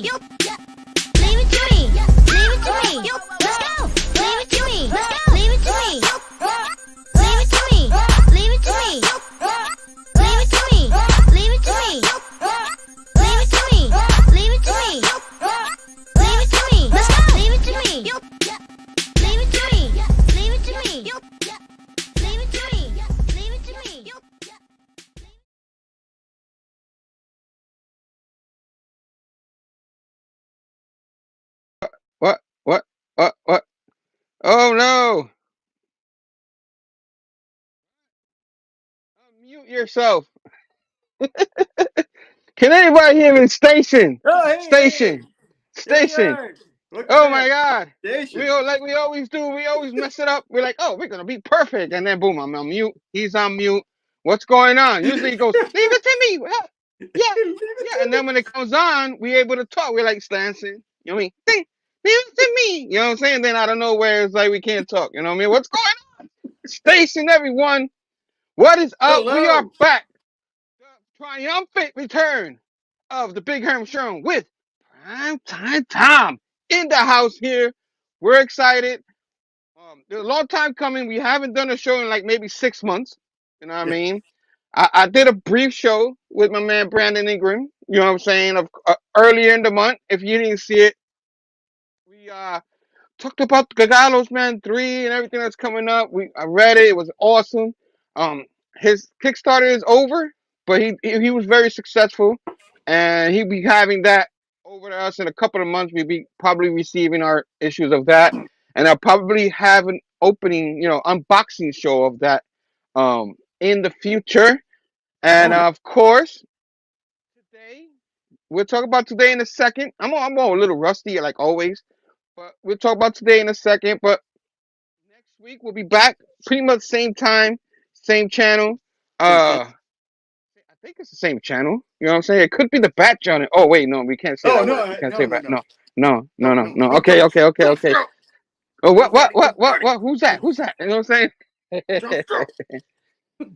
me. Leave it to me. Leave it to me. Let's go. Leave it to me. Let's go. Leave it to me. Leave it to me. Leave it to me. Leave it to me. Leave it to me. Leave it to me. Leave it to me. Leave it to me. Let's go. Leave it to me. Leave it to me. Leave it to me. Leave it to me. Leave it to me. What? What? What? Oh no! Mute yourself. Can anybody hear me? Station, Oh, hey, station, here we station. are. Welcome Oh back. my God! Station. Like we always do. We always mess it up. We're like, oh, we're gonna be perfect, and then boom, I'm on mute. He's on mute. What's going on? Usually he goes, leave it to me. Well, yeah, Leave it yeah. And to then when it comes on, we able to talk. We're like dancing. You know what I mean? Leave it to me. You know what I'm saying? Then out of nowhere, it's like we can't talk. You know what I mean? What's going on? Station, everyone. What is me. up? We are Hello. back. The triumphant return of the Big Herm show with Primetime Tom in the house here. We're excited. It's a long time coming. We haven't done a show in like maybe 6 months. You know what I Yeah. mean? I did a brief show with my man Brandon Ingram. You know what I'm saying? Earlier in the month. If you didn't see it, we talked about Gagalos Man 3 and everything that's coming up. I read it. It was awesome. His Kickstarter is over, but he was very successful, and he'll be having that over to us in a couple of months. We'll be probably receiving our issues of that, and I'll probably have an opening, unboxing show of that in the future. And Oh, no. of course, today we'll talk about today in a second. I'm all a little rusty like always, but we'll talk about today in a second. But next week we'll be back pretty much same time, same channel. Same place. I think it's the same channel. You know what I'm saying? It could be the Bat channel. Oh wait, no, we can't say Oh, that no, word. We can't say no, no, Bat. no. No, no, no, No, no, no. no. Don't Okay, throw. okay, okay, Don't okay. throw. Oh, No fighting. No fighting. what? Who's that? Who's that? You know what I'm Don't saying? throw.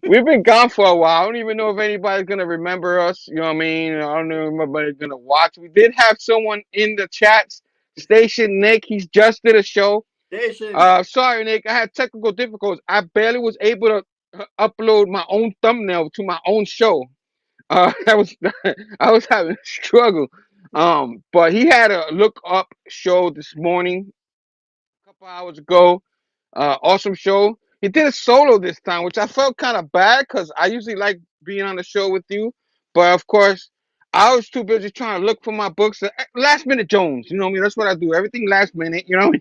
We've been gone for a while. I don't even know if anybody's gonna remember us. You know what I mean? I don't know if anybody's gonna watch. We did have someone in the chats. Station Nick. He's just did a show. Station. Sorry, Nick. I had technical difficulties. I barely was able to upload my own thumbnail to my own show. I was I was having a struggle. But he had a look up show this morning, a couple hours ago. Awesome show. He did a solo this time, which I felt kind of bad because I usually like being on the show with you. But of course, I was too busy trying to look for my books. Last minute Jones, you know what I mean? That's what I do. Everything last minute, you know.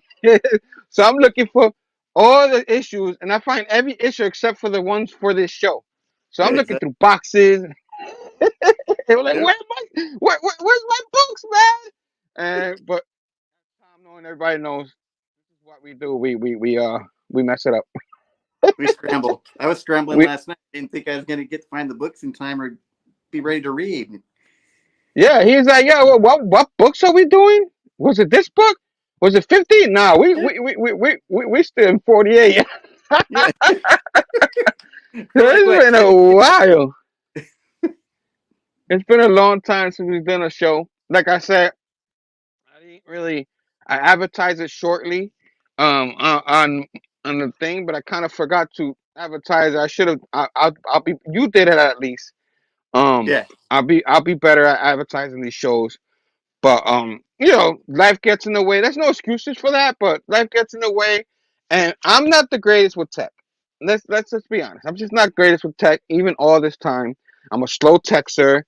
So I'm looking for all the issues, and I find every issue except for the ones for this show. So I'm Yeah, looking exactly. through boxes. They were like, Yep. where's my books, man? And but Tom knowing everybody knows this is what we do. We mess it up. We scramble. I was scrambling We last night. Didn't think I was going to get to find the books in time or be ready to read. Yeah, he's like, yeah, well, what books are we doing? Was it this book? Was it 50? Nah, Yeah. we still in 48. Yeah. We're like, It's what? been a while. It's been a long time since we've done a show. Like I said, I didn't really. I advertised it shortly, on the thing, but I kind of forgot to advertise it. I should have. I'll be. You did it at least. Um, Yeah. I'll be better at advertising these shows. But life gets in the way. There's no excuses for that, but life gets in the way, and I'm not the greatest with tech. Let's just be honest. I'm just not greatest with tech, even all this time. I'm a slow texter.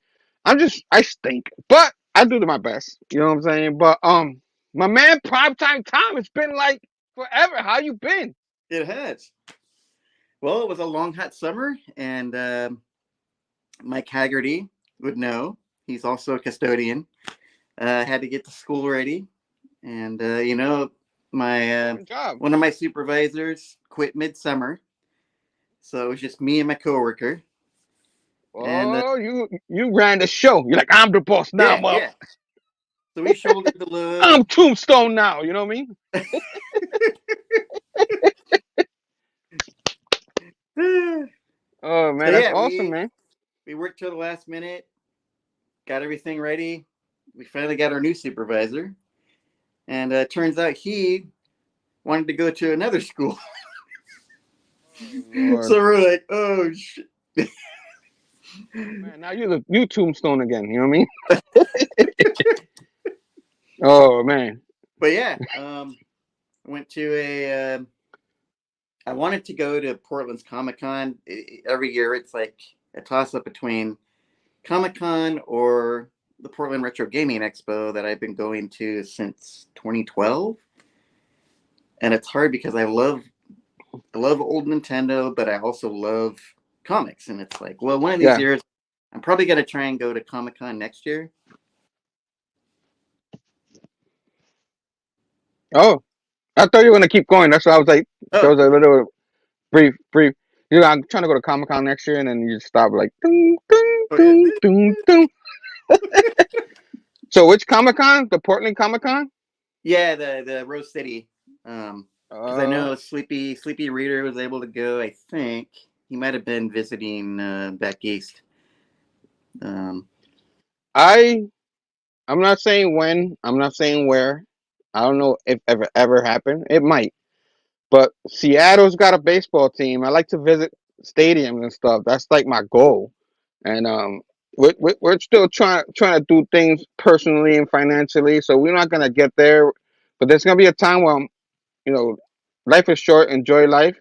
I stink, but I do my best. You know what I'm saying? But my man, Primetime Tom, it's been like forever. How you been? It has. Well, it was a long, hot summer, and Mike Haggerty would know. He's also a custodian. Had to get the school ready, and my Different job. one of my supervisors quit midsummer, so it was just me and my coworker. And Oh, you ran the show. You're like, I'm the boss now, yeah, mother. yeah. So we shouldered the load. I'm Tombstone now. You know what I mean? So Oh man, that's yeah, awesome, we man. we worked till the last minute, got everything ready, we finally got our new supervisor, and turns out he wanted to go to another school. Oh Lord. So we're like, oh shit. Oh man, now you're the new tombstone again. You know what I mean? Oh man. But yeah, went to a. I wanted to go to Portland's Comic Con. Every year, it's like a toss up between Comic Con or the Portland Retro Gaming Expo that I've been going to since 2012. And it's hard because I love old Nintendo, but I also love comics. And it's like, well, one of these Yeah. years, I'm probably gonna try and go to Comic Con next year. Oh, I thought you were gonna keep going. That's why I was like, there Oh, was a little brief. You know, I'm trying to go to Comic Con next year, and then you just stop like, ding, ding, oh yeah, ding, ding, ding. So which Comic Con? The Portland Comic Con? yeah, the Rose City. Because I Uh, know Sleepy Reader was able to go. I think he might have been visiting back east. Um, I I'm not saying when. I'm not saying where. I don't know if ever happened. It might. But Seattle's got a baseball team. I like to visit stadiums and stuff. That's like my goal. And we're still trying to do things personally and financially. So we're not gonna get there. But there's gonna be a time where you know, life is short. Enjoy life,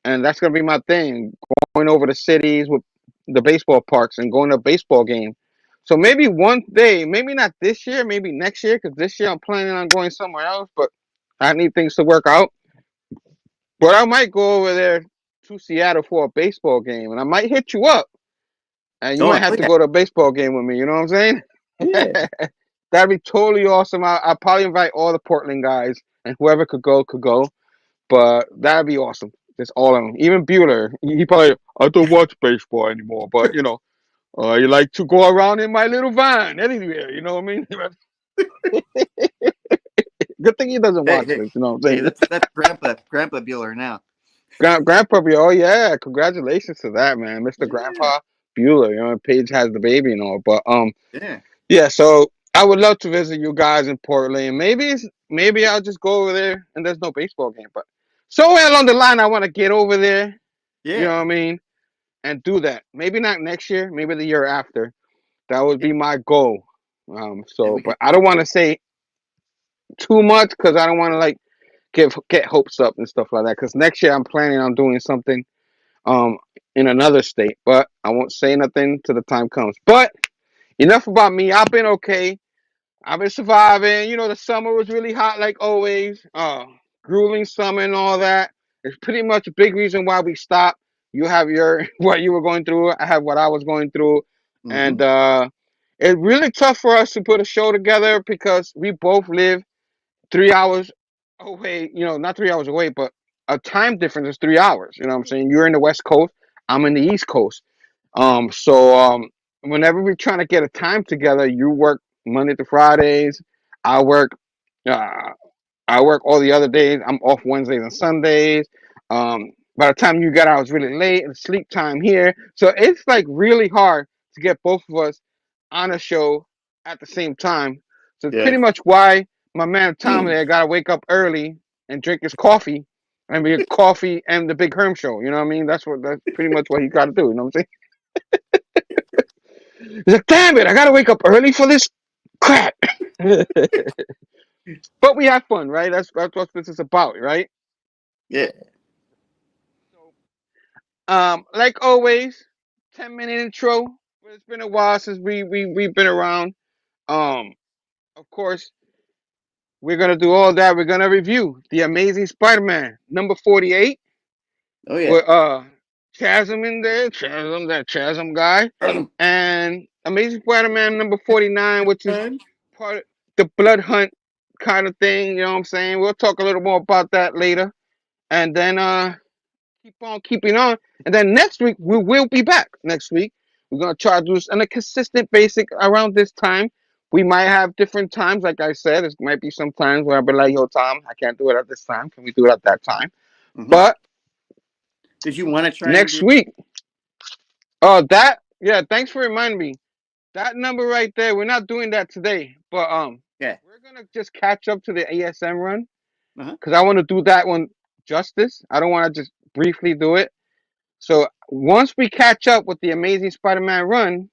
and that's gonna be my thing. Going over the cities with the baseball parks and going to a baseball game. So maybe one day, maybe not this year, maybe next year, because this year I'm planning on going somewhere else. But I need things to work out. But I might go over there to Seattle for a baseball game, and I might hit you up, and you oh, might have to yeah, go to a baseball game with me. You know what I'm saying? yeah. That'd be totally awesome. I'll probably invite all the Portland guys, and whoever could go could go. But that'd be awesome. Just all of them. Even Bueller, he probably I don't watch baseball anymore, but you like to go around in my little van anywhere. You know what I mean? Good thing he doesn't Hey, watch hey, this. You know what I'm hey, saying? that's Grandpa Bueller now. Grandpa, oh yeah, congratulations to that man, Mr. Yeah, Grandpa Bueller. You know, Paige has the baby and all, but yeah, yeah. So I would love to visit you guys in Portland. Maybe I'll just go over there and there's no baseball game, but somewhere along the line I want to get over there. You know yeah. what I mean? And do that. Maybe not next year, maybe the year after. That would Yeah, be my goal. yeah, So, we but could. I don't want to say too much because I don't want to like get hopes up and stuff like that. Because next year I'm planning on doing something um in another state, but I won't say nothing till the time comes. But enough about me. I've been okay. I've been surviving. You know, the summer was really hot like always. Grueling summer and all that. It's pretty much a big reason why we stopped. You have your what you were going through. I have what I was going through, Mm-hmm. and it's really tough for us to put a show together because we both live 3 hours away. You know, not 3 hours away, but a time difference is 3 hours. You know what I'm saying? You're in the West Coast. I'm in the East Coast. So whenever we're trying to get a time together, you work Monday to Fridays. I work. Uh, I work all the other days. I'm off Wednesdays and Sundays. By the time you got out, it's really late and sleep time here. So it's like really hard to get both of us on a show at the same time. So it's Yeah. pretty much why my man Tom there got to wake up early and drink his coffee. I mean, coffee and the Big Herm show. You know what I mean? That's pretty much what he got to do. You know what I'm saying? He's like, damn it, I got to wake up early for this crap. But we have fun, right? That's what this is about, right? Yeah. So like always, 10-minute intro. It's been a while since we've been around. Um, of course, we're gonna do all that. We're gonna review the Amazing Spider-Man number 48 Oh yeah. with Chasm in there, Chasm that Chasm guy, and Amazing Spider-Man number 49, which is part of the Blood Hunt kind of thing. You know what I'm saying? We'll talk a little more about that later, and then keep on keeping on. And then next week we will be back. Next week we're gonna try to do this on a consistent basic around this time. We might have different times, like I said. There might be some times where I'll be like, "Yo, Tom, I can't do it at this time. Can we do it at that time?" Mm-hmm. But Did you want to try and next do? week, oh, that yeah. Thanks for reminding me. that number right there. We're not doing that today, but Yeah. we're gonna just catch up to the ASM run Uh-huh. because I want to do that one justice. I don't want to just briefly do it. So once we catch up with the Amazing Spider-Man run,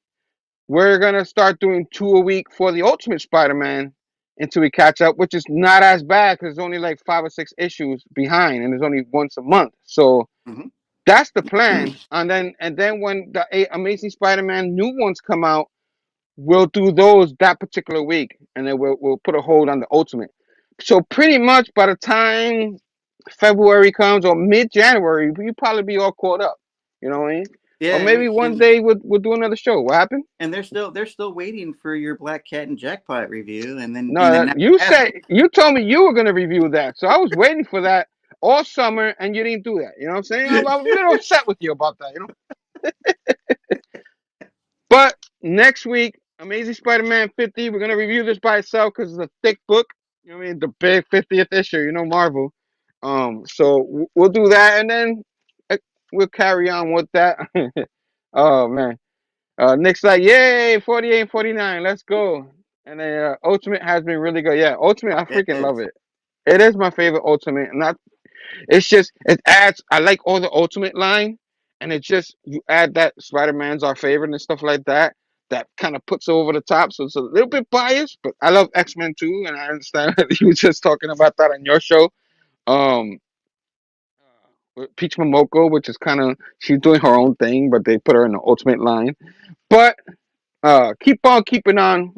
we're gonna start doing 2 a week for the Ultimate Spider-Man until we catch up, which is not as bad because there's only like 5 or 6 issues behind, and there's only once a month. So Mhm. that's the plan. And then when the Amazing Spider-Man new ones come out, we'll do those that particular week, and then we'll put a hold on the Ultimate. So pretty much by the time February comes or mid-January, we'll probably be all caught up. You know what I mean? Or Yeah, maybe one day we'll do another show. What happened? and they're still waiting for your Black Cat and Jackpot review, and then No, now you you have said you told me you were gonna review that, so I was waiting for that all summer, and you didn't do that. You know what I'm saying? I'm a little upset with you about that. You know. But next week, Amazing Spider-Man 50, we're gonna review this by itself because it's a thick book. You know what I mean? The big 50th issue. You know Marvel. So we'll do that, and then we'll carry on with that. Oh man. Nick's like, yay, 48 and 49, let's go. And then Ultimate has been really good. Yeah, Ultimate, I it freaking love is. it. It is my favorite Ultimate. Not, it's just it adds. I like all the Ultimate line, and it just you add that Spider Man's our favorite and stuff like that. That kind of puts it over the top. So it's a little bit biased, but I love X-Men too, and I understand that you were just talking about that on your show. Um, with Peach Momoko, which is kind of she's doing her own thing, but they put her in the Ultimate line. But keep on keeping on.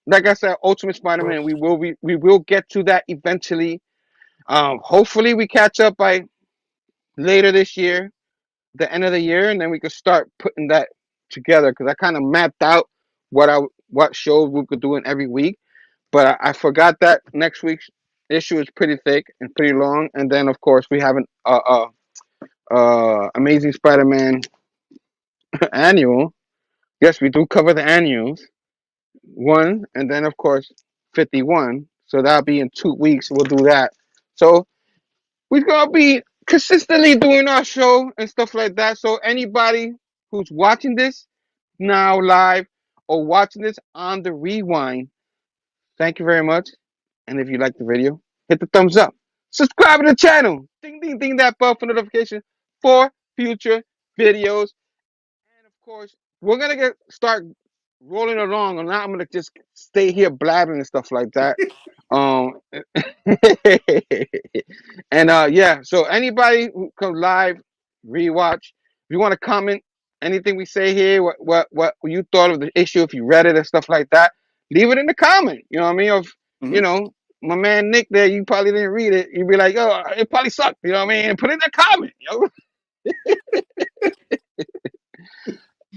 Like I said, Ultimate Spider-Man. We will get to that eventually. Hopefully we catch up by later this year, the end of the year, and then we could start putting that together. Because I kind of mapped out what shows we could do in every week, but I forgot that next week's issue is pretty thick and pretty long, and then of course we have an Amazing Spider-Man annual. Yes, we do cover the annuals. One, and then of course 51. So that'll be in 2 weeks. We'll do that. So we're gonna be consistently doing our show and stuff like that. So anybody who's watching this now live or watching this on the rewind, thank you very much. And if you like the video, hit the thumbs up. Subscribe to the channel. Ding ding ding that bell for notification for future videos. And of course, we're gonna start rolling along, and now I'm gonna just stay here blabbing and stuff like that. Um, and yeah. So anybody who comes live, rewatch, if you want to comment anything we say here, what you thought of the issue, if you read it and stuff like that, leave it in the comment. You know what I mean? Of you Mhm. know. My man Nick there, you probably didn't read it. You'd be like, oh, it probably sucked. You know what I mean? Put it in the comment. You know?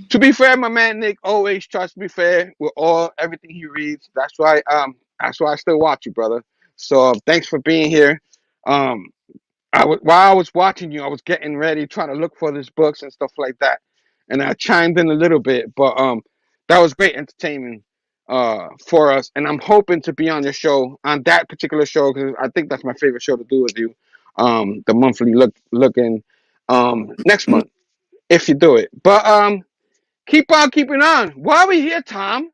To be fair, my man Nick always tries to be fair with all everything he reads. That's why I still watch you, brother. So thanks for being here. Um while I was watching you, I was getting ready, trying to look for these books and stuff like that. And I chimed in a little bit, but that was great entertainment for us. And I'm hoping to be on your show, on that particular show, because I think that's my favorite show to do with you. The monthly looking next month, if you do it. But keep on keeping on. Why are we here, Tom?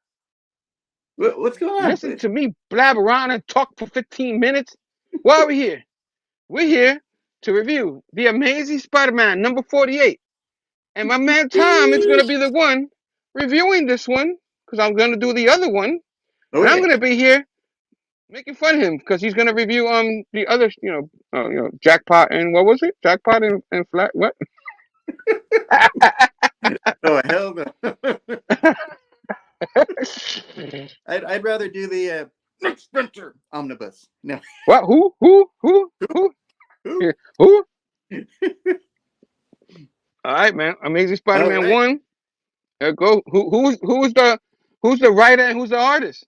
What's going on? Listen to me blab around and talk for 15 minutes. Why are we here? We're here to review The Amazing Spider-Man number 48. And my man Tom is going to be the one reviewing this one because I'm going to do the other one. Oh And I'm yeah. going to be here making fun of him because he's going to review the other, Jackpot and what was it? Jackpot and Flat, what? Oh hell no. I'd rather do the Nick Spencer omnibus. No. What? Who? Who? Yeah, who? All right, man. Amazing All Spider-Man right. 1. There go. Who's the writer and who's the artist?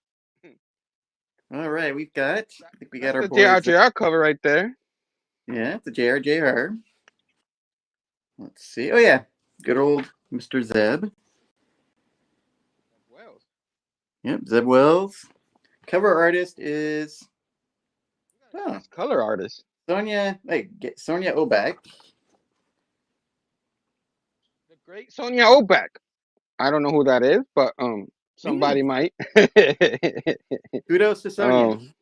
All right. I think we got That's our the boys. JRJR cover right there. Yeah, the JRJR. Let's see. Oh yeah, good old Mr. Zeb. Wells. Yep, Zeb Wells. Cover artist is oh Nice color artist. Sonia. Wait, Sonia Obak. The great Sonia Obak. I don't know who that is, but Somebody might. Kudos to Sonya. um,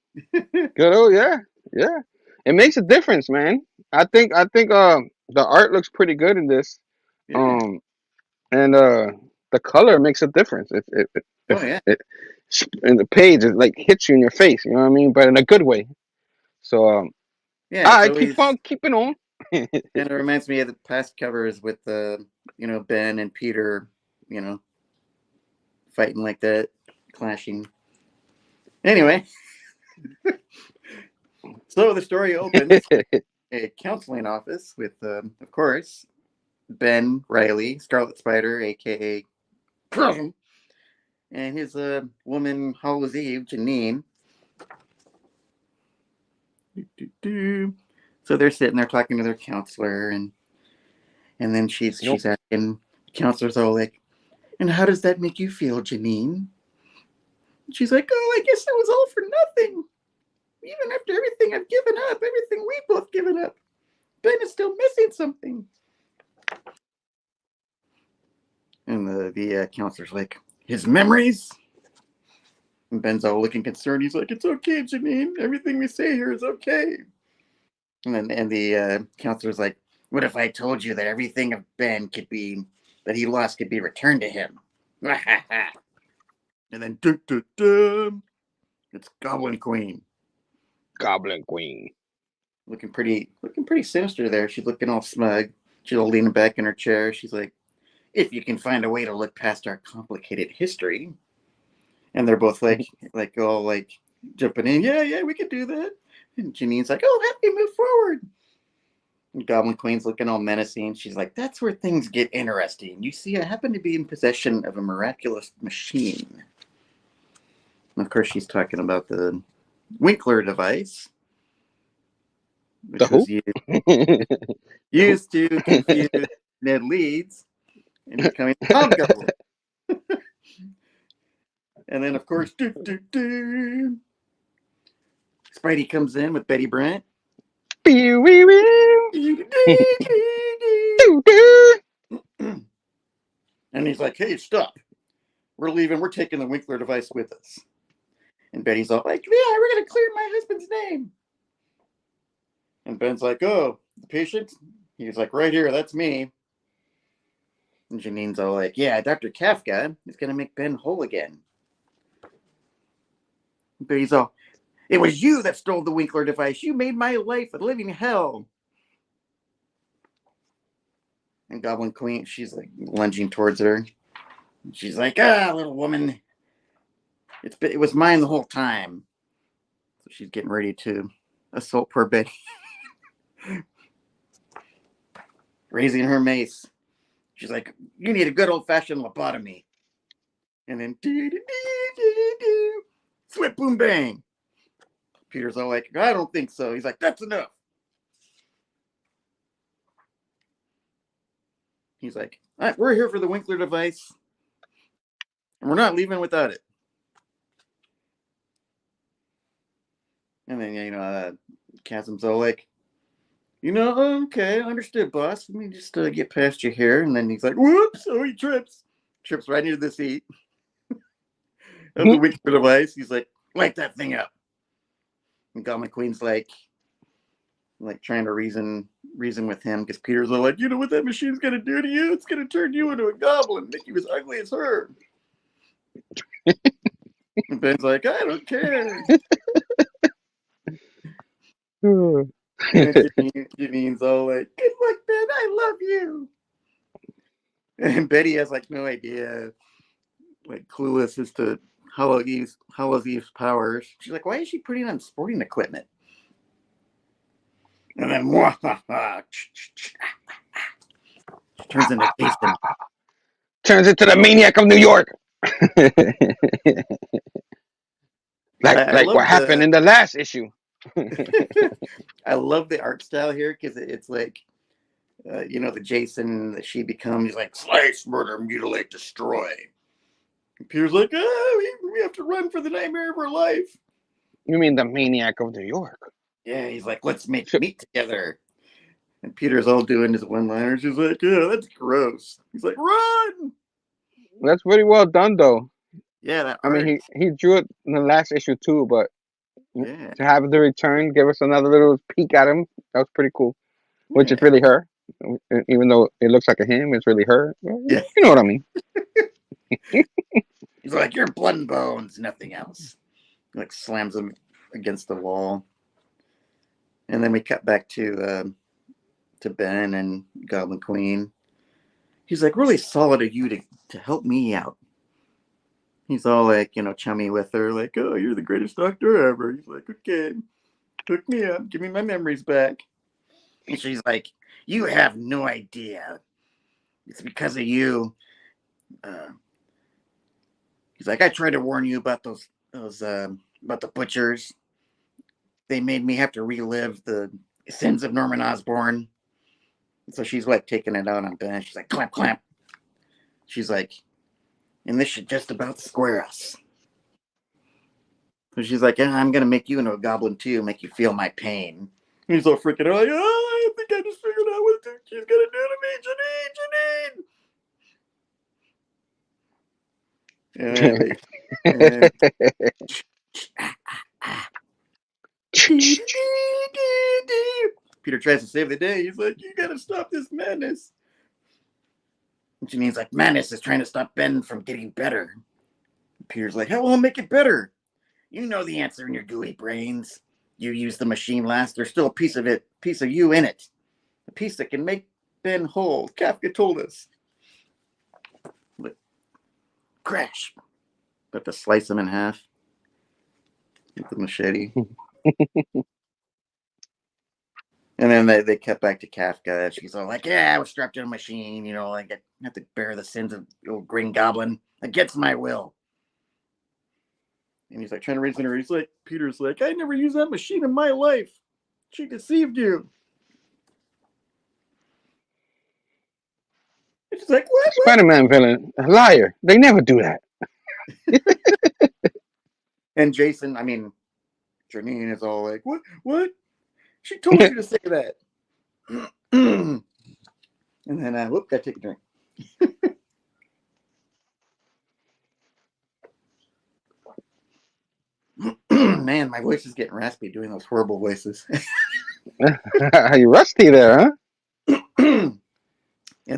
good. Oh yeah, yeah. It makes a difference, man. I think the art looks pretty good in this. Yeah. Um, and the color makes a difference. Oh yeah. It in the page it like hits you in your face. You know what I mean? But in a good way. So Yeah. all It's right, keep always on keeping on. kind of reminds me of the past covers with Ben and Peter, you know, fighting like that, clashing. Anyway, so the story opens a counseling office with, of course, Ben Riley, Scarlet Spider, aka Prism, and his woman Hallows Eve, Janine. So they're sitting there talking to their counselor, and then she's Nope. she's asking, the counselor's all like, "And how does that make you feel, Janine?" And she's like, "Oh, I guess it was all for nothing. Even after everything I've given up, everything we've both given up, Ben is still missing something." And the counselor's like, "His memories?" And Ben's all looking concerned. He's like, "It's okay, Janine. Everything we say here is okay." And the counselor's like, "What if I told you that everything of Ben that he lost could be returned to him?" And then, dun, dun, dun, it's Goblin Queen, Goblin Queen. looking pretty sinister there. She's looking all smug. She's all leaning back in her chair. She's like, "If you can find a way to look past our complicated history." And they're both like all like jumping in. Yeah, yeah, we can do that. And Janine's like, "Oh, help me move forward." And Goblin Queen's looking all menacing. She's like, "That's where things get interesting. You see, I happen to be in possession of a miraculous machine." And of course, she's talking about the Winkler device, The which who? was used to confuse Ned Leeds and becoming the Hobgoblin. And then, of course, Spidey comes in with Betty Brant. Pew, wee, wee. Doo, doo. And he's like, "Hey, stop. We're leaving. We're taking the Winkler device with us." And Betty's all like, "Yeah, we're going to clear my husband's name." And Ben's like, "Oh, the patient?" He's like, "Right here. That's me." And Janine's all like, "Yeah, Dr. Kafka is going to make Ben whole again." And Betty's all, "It was you that stole the Winkler device. You made my life a living hell." And Goblin Queen, she's like lunging towards her. She's like, "Ah, little woman, it was mine the whole time." So she's getting ready to assault poor Betty, raising her mace. She's like, "You need a good old fashioned lobotomy." And then, swip, boom, bang. Peter's all like, "I don't think so." He's like, "That's enough." He's like, "All right, we're here for the Winkler device, and we're not leaving without it." And then, Chasm's all like, "Okay, understood, boss. Let me just get past you here." And then he's like, "Whoops!" Oh, he trips right into the seat of the Winkler device. He's like, "Light that thing up." And Goblin Queen's like trying to reason with him, because Peter's all like, "You know what that machine's gonna do to you? It's gonna turn you into a goblin, make you as ugly as her." And Ben's like, "I don't care." And then Janine's all like, "Good luck, Ben. I love you." And Betty has like no idea, like clueless as to Hallows Eve's powers. She's like, "Why is she putting on sporting equipment?" And then turns into Jason. Turns into the maniac of New York. I like what love happened the in the last issue. I love the art style here, because it's like, the Jason that she becomes. He's like, "Slice, murder, mutilate, destroy." And Peter's like, "Oh, we have to run for the nightmare of our life." You mean the maniac of New York? Yeah, he's like, "Let's make meat together." And Peter's all doing his one-liners. He's like, "Yeah, that's gross." He's like, "Run!" That's pretty well done though. Yeah, that I mean, art. he drew it in the last issue too, but Yeah, to have the return, give us another little peek at him, that was pretty cool. Which is yeah, really her, even though it looks like a him, it's really her. yeah. You know what I mean? He's like, "You're blood and bones, nothing else." Like slams him against the wall, and then we cut back to Ben and Goblin Queen. He's like, "Really solid of you to help me out." He's all like, chummy with her, like, "Oh, you're the greatest doctor ever." He's like, "Okay, hook me up, give me my memories back." And she's like, "You have no idea. It's because of you." Uh, he's like, "I tried to warn you about those about the butchers. They made me have to relive the sins of Norman Osborn." So she's like taking it out on Ben. She's like, "Clamp, clamp." She's like, "And this should just about square us." So she's like, "Yeah, I'm gonna make you into a goblin too, make you feel my pain." And he's all freaking out, like, "Oh, I think I just figured out what she's gonna do to me, Janine, Janine." And Peter tries to save the day. He's like, "You gotta stop this madness." And Janine's like, "Madness is trying to stop Ben from getting better." Peter's like, "How will I make it better? You know the answer in your gooey brains. You used the machine last. There's still a piece of you in it. A piece that can make Ben whole. Kafka told us." But crash. But to slice him in half with the machete. And then they cut back to Kafka. She's all like, "Yeah, I was strapped to a machine, like I have to bear the sins of the old Green Goblin against my will." And he's like trying to reason her. He's like, Peter's like, "I never used that machine in my life. She deceived you." And she's like, "What? What?" Spider-Man villain, a liar. They never do that. And Jason, I mean, Janine is all like, "What? What? She told you to say that." And then, whoop, gotta take a drink. Man, my voice is getting raspy doing those horrible voices. You rusty there, And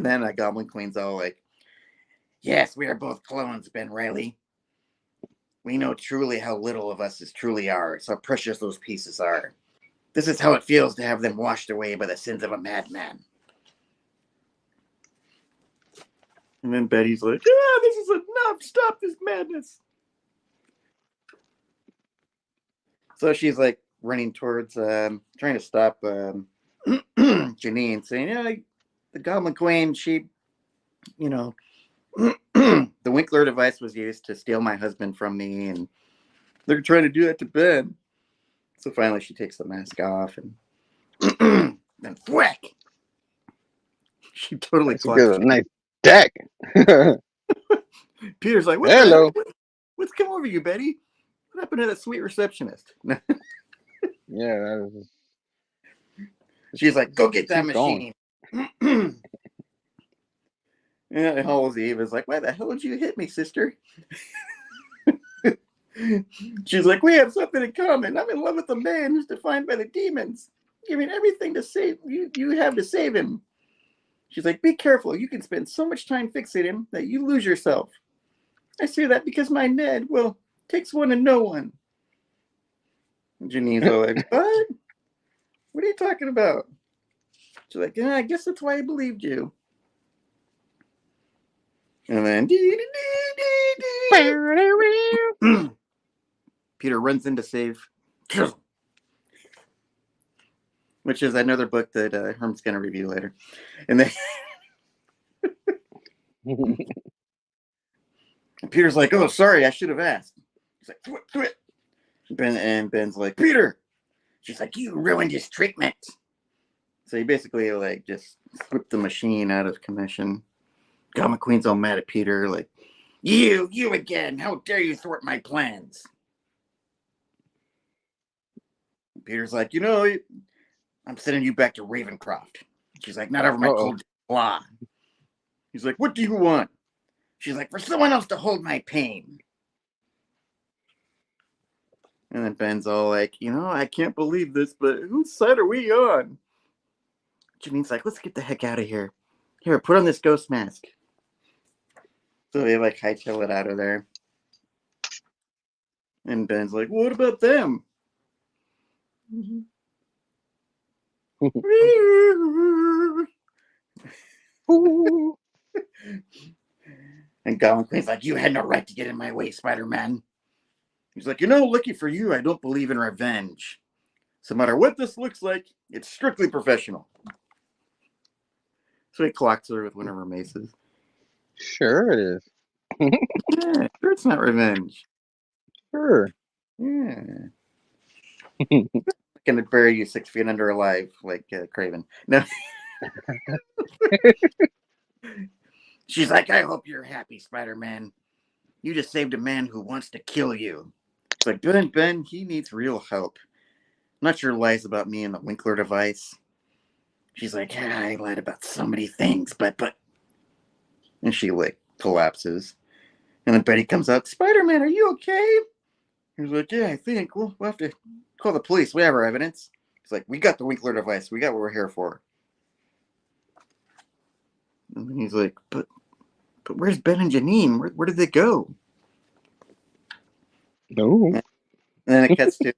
then Goblin Queen's all like, "Yes, we are both clones, Ben Riley. We know truly how little of us is truly ours, how precious those pieces are. This is how it feels to have them washed away by the sins of a madman." And then Betty's like, "Yeah, this is enough. Stop this madness." So she's like running towards, trying to stop Janine, saying, "Yeah, the Goblin Queen, she, you know, the Winkler device was used to steal my husband from me, and they're trying to do that to Ben." So finally she takes the mask off and then thwack. She totally huh? She gives clocks a Janine. nice deck. Peter's like, "What the Hello. heck? What's come over you, Betty? What happened to that sweet receptionist?" Yeah, that is, She's like, "Go get that she's gone. machine." Yeah, and Hallows Eve is like, "Why the hell did you hit me, sister?" She's like, "We have something in common. I'm in love with a man who's defined by the demons, giving everything to save you have to save him." She's like, "Be careful. You can spend so much time fixing him that you lose yourself. I say that because my Ned, well, takes one to know one." And Janine's all like, "What? What are you talking about?" She's like, "Yeah, I guess that's why I believed you." And then Peter runs in to save, which is another book that Herm's going to review later. And then Peter's like, "Oh, sorry, I should have asked." He's like, "Thwit." And Ben's like, "Peter." She's like, "You ruined his treatment." So he basically like just whipped the machine out of commission. God, McQueen's all mad at Peter, like, You again. How dare you thwart my plans?" Peter's like, "I'm sending you back to Ravencroft." She's like, "Not over my Uh-oh. cold blah." He's like, "What do you want?" She's like, "For someone else to hold my pain." And then Ben's all like, I can't believe this, but whose side are we on? Janine's like, let's get the heck out of here. Here, put on this ghost mask. So they like hightail it out of there. And Ben's like, what about them? Ooh. And Goblin Queen's like, you had no right to get in my way, Spider-Man. He's like, lucky for you, I don't believe in revenge. So no matter what this looks like, it's strictly professional. So he clocks her with one of her maces. Sure it is. Yeah, sure it's not revenge. Sure. Yeah. Gonna bury you 6 feet under alive, like Craven. No. She's like, I hope you're happy, Spider-Man. You just saved a man who wants to kill you. It's like, Ben, he needs real help. I'm not sure lies about me and the Winkler device. She's like, I lied about so many things, but. And she, like, collapses. And then Betty comes out, Spider-Man, are you okay? He's like, yeah, I think. We'll have to call the police. We have our evidence. He's like, we got the Winkler device. We got what we're here for. And then he's like, but where's Ben and Janine? Where did they go? No. And then it cuts to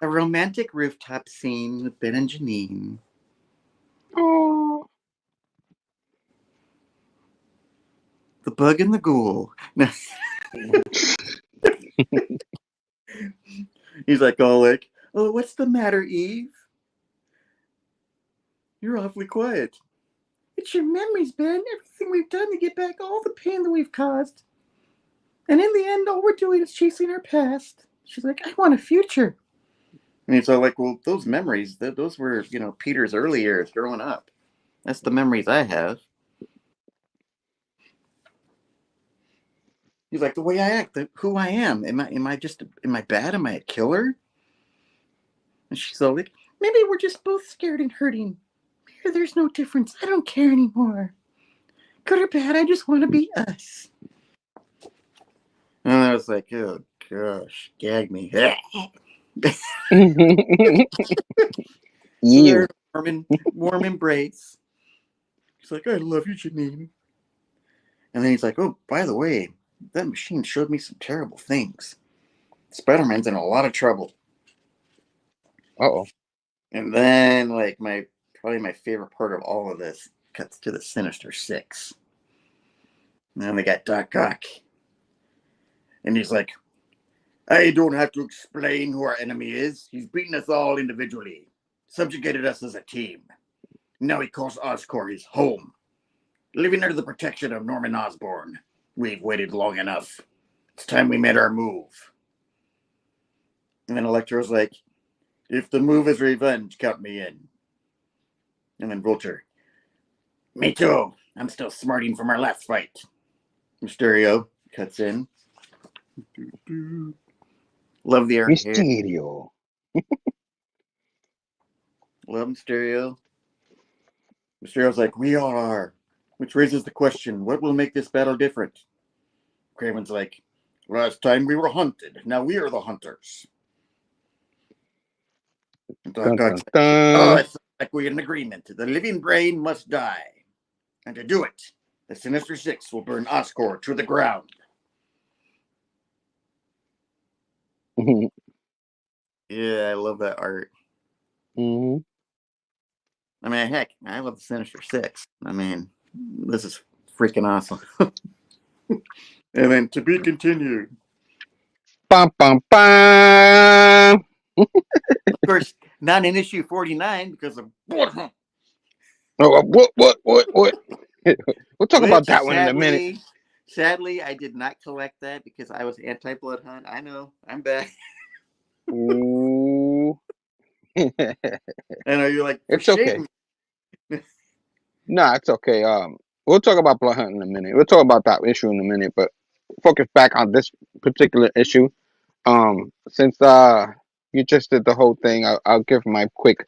a romantic rooftop scene with Ben and Janine. Oh. The bug and the ghoul. He's like, oh, what's the matter, Eve? You're awfully quiet. It's your memories, Ben. Everything we've done to get back all the pain that we've caused. And in the end, all we're doing is chasing our past. She's like, I want a future. And he's all like, well, those memories, those were, Peter's early years growing up. That's the memories I have. He's like, the way I act, who I am. Am I bad? Am I a killer? And she's all like, maybe we're just both scared and hurting. Here, there's no difference. I don't care anymore. Good or bad, I just want to be us. And I was like, oh gosh, gag me. You. Warm embrace. He's like, I love you, Janine. And then he's like, oh, by the way, that machine showed me some terrible things. Spider-Man's in a lot of trouble. Uh-oh. And then, like, probably my favorite part of all of this cuts to the Sinister Six. And then they got Doc Ock. And he's like, I don't have to explain who our enemy is. He's beaten us all individually, subjugated us as a team. Now he calls Oscorp his home. Living under the protection of Norman Osborn. We've waited long enough. It's time we made our move. And then Electro's like, if the move is revenge, count me in. And then Vulture, me too. I'm still smarting from our last fight. Mysterio cuts in. Love the art here. Mysterio. Love Mysterio. Mysterio's like, we all are. Which raises the question, what will make this battle different? Craven's like, last time we were hunted. Now we are the hunters. Dun, dun, Like, dun. oh, it's like we're in agreement. The living brain must die. And to do it, the Sinister Six will burn Oscorp to the ground. Yeah, I love that art. Mm-hmm. I mean, heck, I love the Sinister Six. I mean, this is freaking awesome. And then to be continued. Bum, bum, bum. Of course, not in issue 49 because of Bloodhunt. Oh, what? We'll talk about that one in a minute. Sadly, I did not collect that because I was anti-Bloodhunt. I know, I'm back. Ooh. I know you're like, It's okay. No, it's okay. We'll talk about Blood Hunt in a minute. We'll talk about that issue in a minute, but focus back on this particular issue. Since you just did the whole thing, I'll give my quick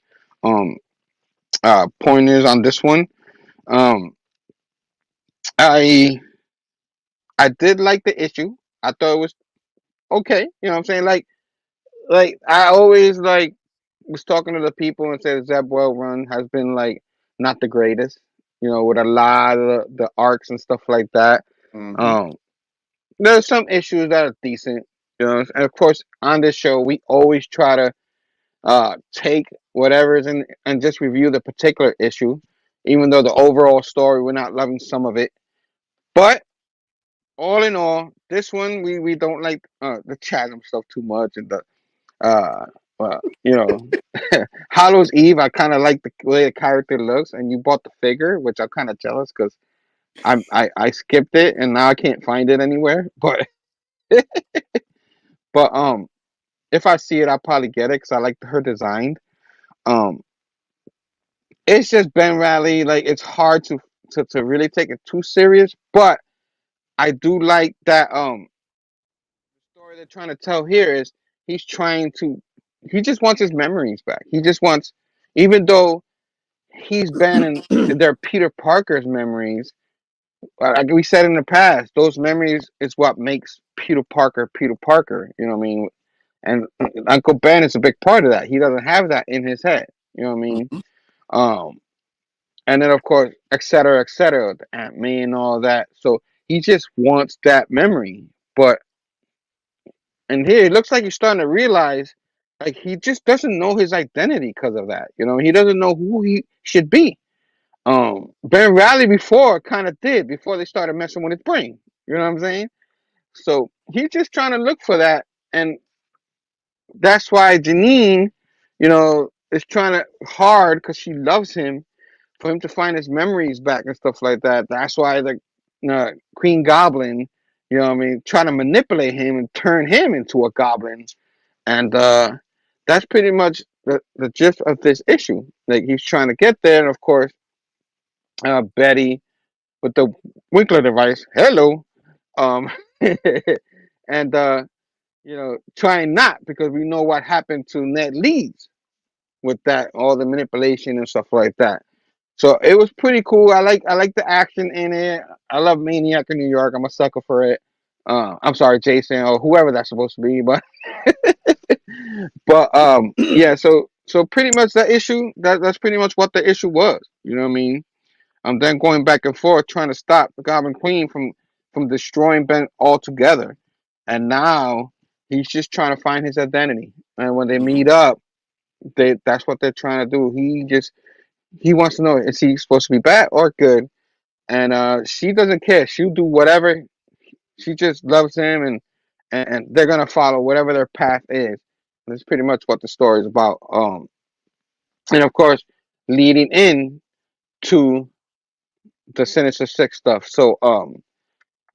pointers on this one. I did like the issue. I thought it was okay. You know what I'm saying? Like like I always like was talking to the people and said Zeb Well Run has been like not the greatest, with a lot of the arcs and stuff like that. Mm-hmm. Um, there's some issues that are decent, and of course on this show we always try to take whatever is in and just review the particular issue, even though the overall story we're not loving some of it. But all in all, this one we don't like the chasm stuff too much and the uh you know Hallows Eve. I kind of like the way the character looks, and you bought the figure, which I'm kind of jealous because I skipped it and now I can't find it anywhere. But if I see it, I'll probably get it because I like her design. Um, it's just Ben Rally. Like it's hard to really take it too serious, but I do like that. The story they're trying to tell here is he's trying to. He just wants his memories back. He just wants, even though he's banning their Peter Parker's memories. Like we said in the past, those memories is what makes Peter Parker Peter Parker. You know what I mean? And Uncle Ben is a big part of that. He doesn't have that in his head. You know what I mean? Mm-hmm. Um, and then of course, et cetera, the Aunt May and all that. So he just wants that memory. But and here it looks like he's starting to realize, like he just doesn't know his identity because of that. He doesn't know who he should be. Ben Riley before kind of did before they started messing with his brain. You know what I'm saying? So he's just trying to look for that, and that's why Janine, is trying to hard because she loves him for him to find his memories back and stuff like that. That's why the Queen Goblin, what I mean, trying to manipulate him and turn him into a goblin, and that's pretty much the gist of this issue. Like he's trying to get there, and of course, Betty with the Winkler device. Hello. Um, and trying not because we know what happened to Ned Leeds with that, all the manipulation and stuff like that. So it was pretty cool. I like the action in it. I love Maniac in New York. I'm a sucker for it. I'm sorry, Jason or whoever that's supposed to be, but yeah. So pretty much that issue. That's pretty much what the issue was. You know what I mean? I'm then going back and forth trying to stop the Goblin Queen from destroying Ben altogether. And now he's just trying to find his identity. And when they Mm-hmm. meet up, that's what they're trying to do. He wants to know, is he supposed to be bad or good? And she doesn't care. She'll do whatever. She just loves him, and they're gonna follow whatever their path is. That's pretty much what the story is about. And of course, leading in to the Sinister Six stuff. So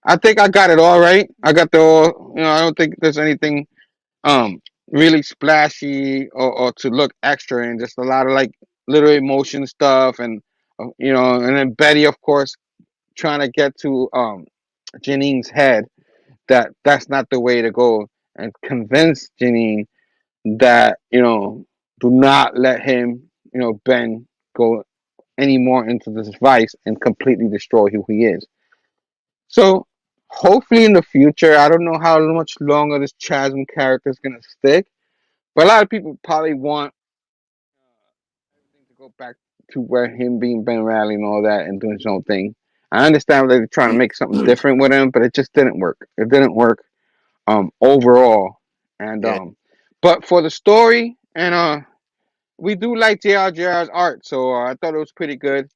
I think I got it all right. I got the all. I don't think there's anything um really splashy or to look extra and just a lot of like little emotion stuff and then Betty of course trying to get to Janine's head that's not the way to go and convince Janine that do not let him Ben go any more into this vice and completely destroy who he is. So hopefully in the future, I don't know how much longer this Chasm character is gonna stick, but a lot of people probably want everything to go back to where him being Ben Riley and all that and doing his own thing. I understand that they're trying to make something different with him, but it just didn't work. It didn't work overall. And Yeah. but for the story and we do like JR's art, so I thought it was pretty good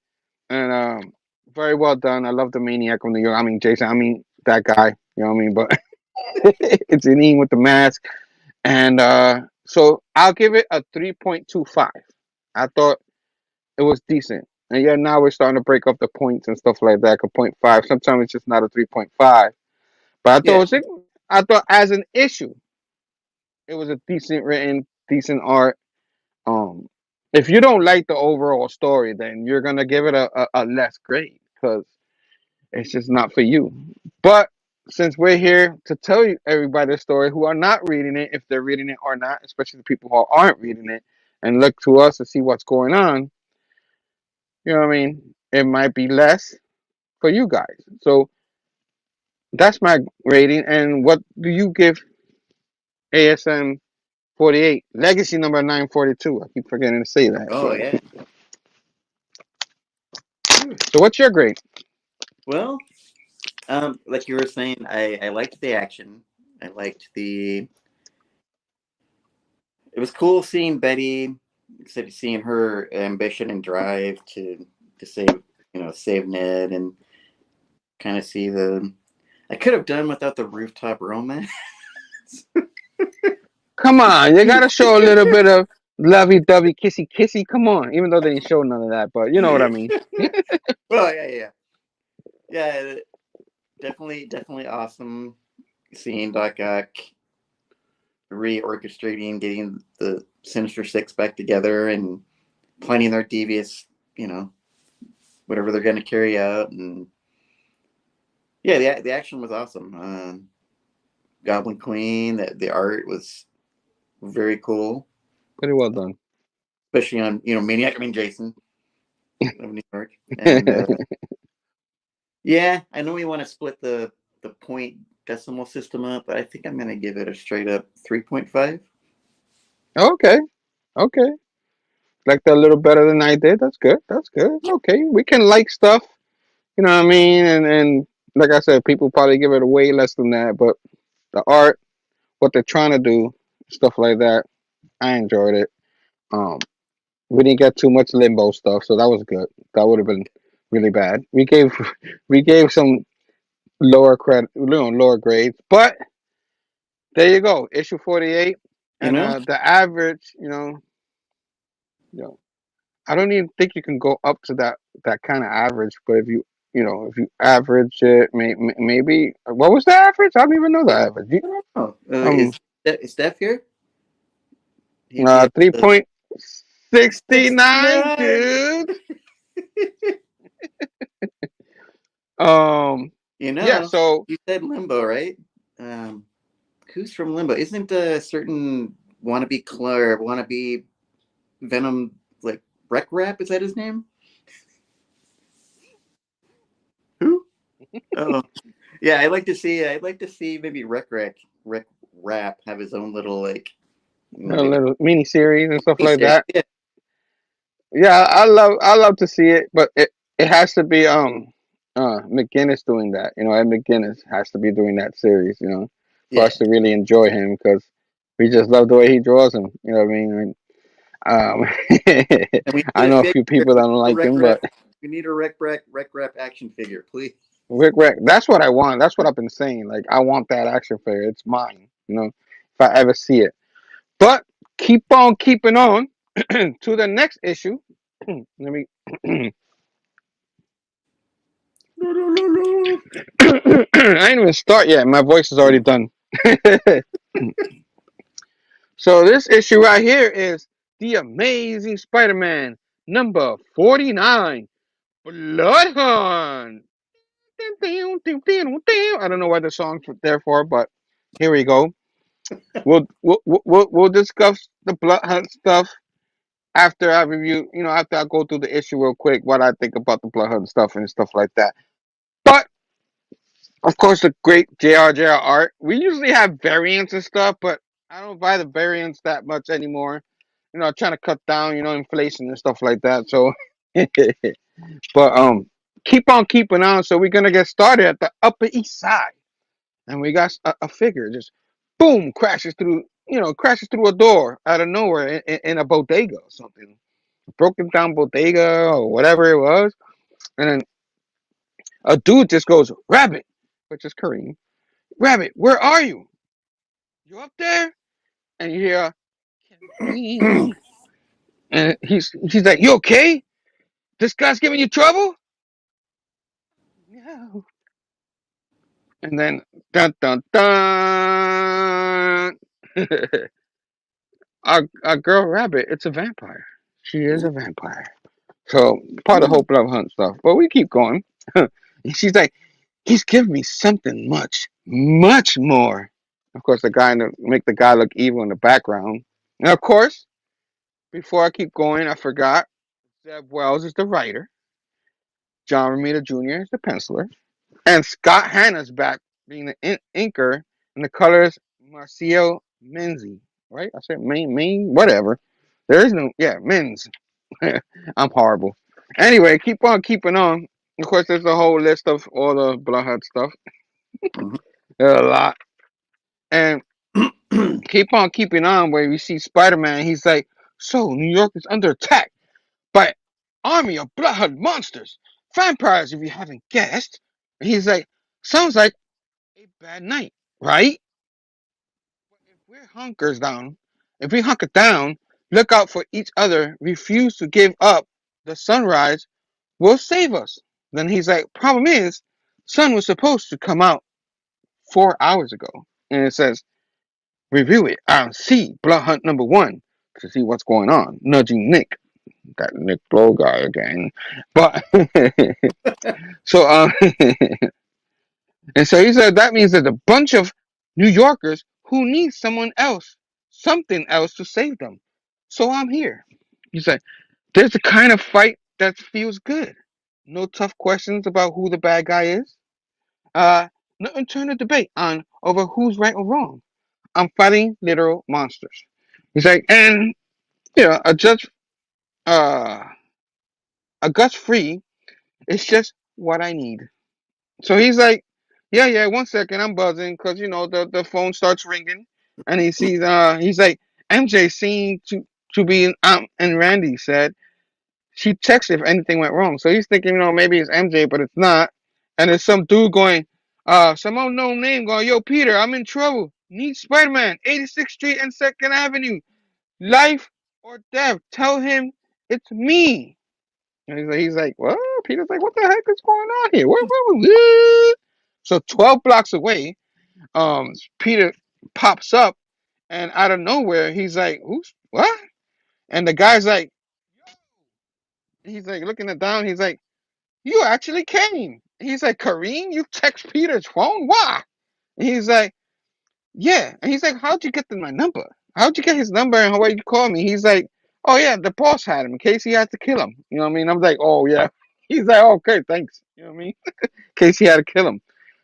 and very well done. I love the Maniac of New York. I mean Jason. I mean that guy. You know what I mean? But it's Janine with the mask. And so I'll give it a 3.25. I thought it was decent. And yeah, now we're starting to break up the points and stuff like that. 0.5. Sometimes it's just not a 3.5. But Yeah. I thought as an issue, it was a decent written, decent art. Um, if you don't like the overall story, then you're gonna give it a less grade because it's just not for you. But since we're here to tell you everybody the story who are not reading it, if they're reading it or not, especially the people who aren't reading it, and look to us to see what's going on, you know what I mean? It might be less for you guys. So that's my rating. And what do you give ASM 48. Legacy number 942. I keep forgetting to say that. Oh yeah. So what's your grade? Well, like you were saying, I liked the action. I liked the. It was cool seeing Betty, seeing her ambition and drive to save, save Ned, and kind of see the. I could have done without the rooftop romance. Come on, you gotta show a little bit of lovey-dovey, kissy-kissy. Come on, even though they didn't show none of that, but you know what I mean. Well, yeah. Definitely awesome seeing Doc Ock reorchestrating, getting the Sinister Six back together and planning their devious, you know, whatever they're going to carry out. And yeah, the action was awesome. Goblin Queen, the art was very cool, Pretty well done. especially on Maniac. I mean Jason of New York, and yeah, I know we want to split the point decimal system up, but I think I'm going to give it a straight up 3.5. Okay, okay. Like that a little better than I did. That's good. That's good. Okay, we can like stuff. You know what I mean? And like I said, people probably give it a way less than that, but the art, what they're trying to do, stuff like that, I enjoyed it. Um, we didn't get too much limbo stuff, so that was good. That would have been really bad. We gave some lower credit, lower grades, but there you go, issue 48, You and know? the average, you know, I don't even think you can go up to that kind of average, but if you average it, maybe what was the average? I don't even know the average. Oh, Um, is Steph here? He'd be at three the point 69, 69. dude. Um, You yeah. know, So you said Limbo, right? Um, who's from Limbo? Isn't a certain wannabe Venom like Wreck Rap? Is that his name? Who? Oh, yeah. I'd like to see maybe Wreck Rap have his own little like a maybe little mini series and stuff like series. that. Yeah, Yeah, I love to see it, but it has to be McGinnis doing that. Ed McGinnis has to be doing that series. For yeah. us to really enjoy him because we just love the way he draws him. You know what I mean? And we I need a know a figure. few people that don't like Wreck him, Rap. but We need a Wreck Rap action figure, please. Rick, that's what I want. That's what I've been saying. Like I want that action figure. It's mine. If I ever see it. But keep on keeping on to the next issue. Let me. I ain't even start yet. My voice is already done. So this issue right here is the Amazing Spider-Man number 49, Blood Hunt. I don't know what the song's there for, but here we go. We'll discuss the Blood Hunt stuff after I review. After I go through the issue real quick, what I think about the Blood Hunt stuff and stuff like that. But of course, the great JR art. We usually have variants and stuff, but I don't buy the variants that much anymore. Trying to cut down, inflation and stuff like that. So, but keep on keeping on. So we're gonna get started at the Upper East Side, and we got a figure just boom crashes through a door out of nowhere in a bodega or something, broken down bodega or whatever it was, and then a dude just goes Rabbit, which is Kareem. Rabbit, where are you? You up there? And you hear, and he's like, you okay? This guy's giving you trouble? No. And then dun dun dun. our girl Rabbit, it's a vampire. She is a vampire. So part of Hope Love Hunt stuff. But we keep going. And she's like, he's giving me something much, much more. Of course, the guy make the guy look evil in the background. And of course, before I keep going, I forgot. Zeb Wells is the writer. John Romita Jr. is the penciler. And Scott Hanna's back being the inker. And the colors Marcio Menzi. right? I said Maine, whatever. There is no, yeah, men's. I'm horrible. Anyway, keep on keeping on. Of course, there's a whole list of all the Bloodhound stuff. There's a lot. And keep on keeping on where we see Spider-Man. He's like, so New York is under attack by army of bloodhound monsters, vampires. If you haven't guessed, and he's like, sounds like a bad night, right? If we're hunkers down, if we hunker down, look out for each other, refuse to give up, the sunrise will save us. Then he's like, problem is, sun was supposed to come out 4 hours ago, and it says, review it. I'll see Blood Hunt number one to see what's going on. Nudging Nick, that Nick Blow guy again. But so and so he said that means there's a bunch of New Yorkers who need someone else, something else to save them. So I'm here. He said, there's a kind of fight that feels good. No tough questions about who the bad guy is. Uh, no internal debate on over who's right or wrong. I'm fighting literal monsters. He's like, and a judge, uh, a guts free. It's just what I need. So he's like, yeah, 1 second, I'm buzzing because the phone starts ringing, and he sees he's like, MJ seemed to be and Randy said she texted if anything went wrong. So he's thinking, maybe it's MJ, but it's not. And there's some dude going, some unknown name going, yo, Peter, I'm in trouble. Need Spider-Man, 86th Street and 2nd Avenue. Life or death. Tell him it's me. And he's like, what? Peter's like, what the heck is going on here? What was it? So 12 blocks away, Peter pops up, and out of nowhere, he's like, who's what? And the guy's like, he's like looking it down. He's like, you actually came. He's like, Kareem, you text Peter's phone? Why? And he's like, yeah. And he's like, how'd you get my number? How'd you get his number and why'd you call me? He's like, oh, yeah, the boss had him in case he had to kill him. You know what I mean? I'm like, oh, yeah. He's like, okay, thanks. You know what I mean? In case he had to kill him.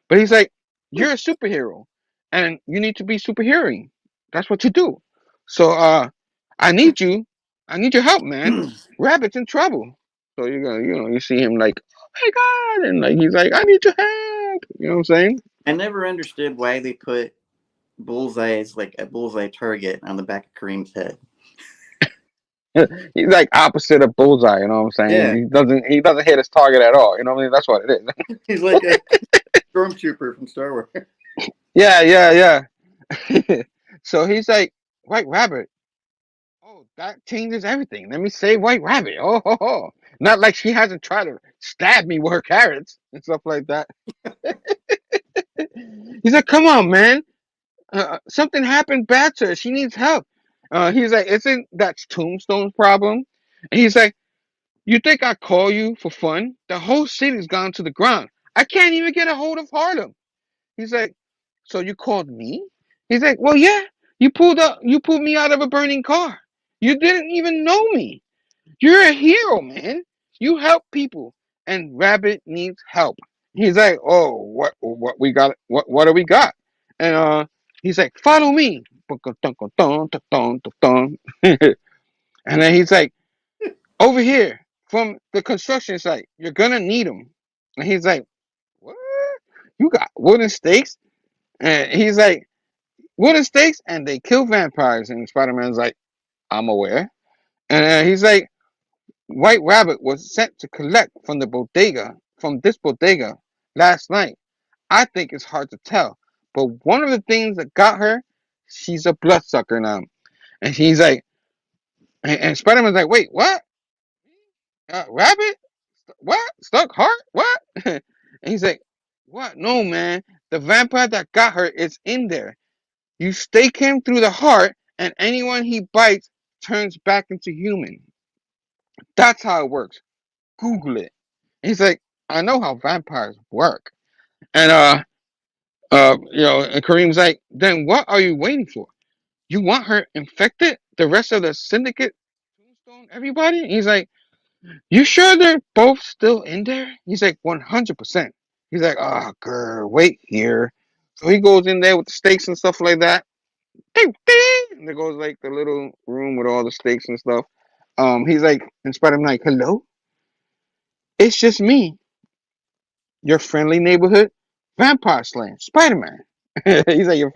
But he's like, you're a superhero and you need to be superheroing. That's what you do. So I need you. I need your help, man. Rabbit's in trouble. So you're gonna, you see him like, oh my God, and like he's like, I need your help. You know what I'm saying? I never understood why they put Bullseye as like a bullseye target on the back of Kareem's head. He's like opposite of Bullseye. You know what I'm saying? Yeah. He doesn't hit his target at all. You know what I mean? That's what it is. He's like a stormtrooper from Star Wars. Yeah. So he's like, White Rabbit. Oh, that changes everything. Let me say White Rabbit. Oh, ho, ho. Not like she hasn't tried to stab me with her carrots and stuff like that. He's like, come on, man. Something happened bad to her. She needs help. He's like, isn't that Tombstone's problem? And he's like, you think I call you for fun? The whole city's gone to the ground. I can't even get a hold of Harlem. He's like, so you called me? He's like, well, yeah. You pulled me out of a burning car. You didn't even know me. You're a hero, man. You help people, and Rabbit needs help. He's like, oh, what we got? What do we got? And he's like, follow me. And then he's like, over here from the construction site. You're gonna need them. And he's like, what? You got wooden stakes? And he's like, wooden stakes, and they kill vampires. And Spider-Man's like, I'm aware. And he's like, White Rabbit was sent to collect from this bodega last night. I think it's hard to tell, but one of the things that got her, she's a bloodsucker now. And he's like, and Spider-Man's like, wait, what? Rabbit? What? Stuck heart? What? And he's like, what? No, man. The vampire that got her is in there. You stake him through the heart, and anyone he bites turns back into human. That's how it works. Google it. He's like, I know how vampires work. And and Kareem's like, then what are you waiting for? You want her infected? The rest of the syndicate, Tombstone, everybody? And he's like, you sure they're both still in there? He's like, 100%. He's like, oh, girl, wait here. So he goes in there with the stakes and stuff like that. ding, ding, and there goes like the little room with all the stakes and stuff. He's like, in Spider-Man, like, hello, it's just me, your friendly neighborhood vampire slaying Spider-Man. He's like your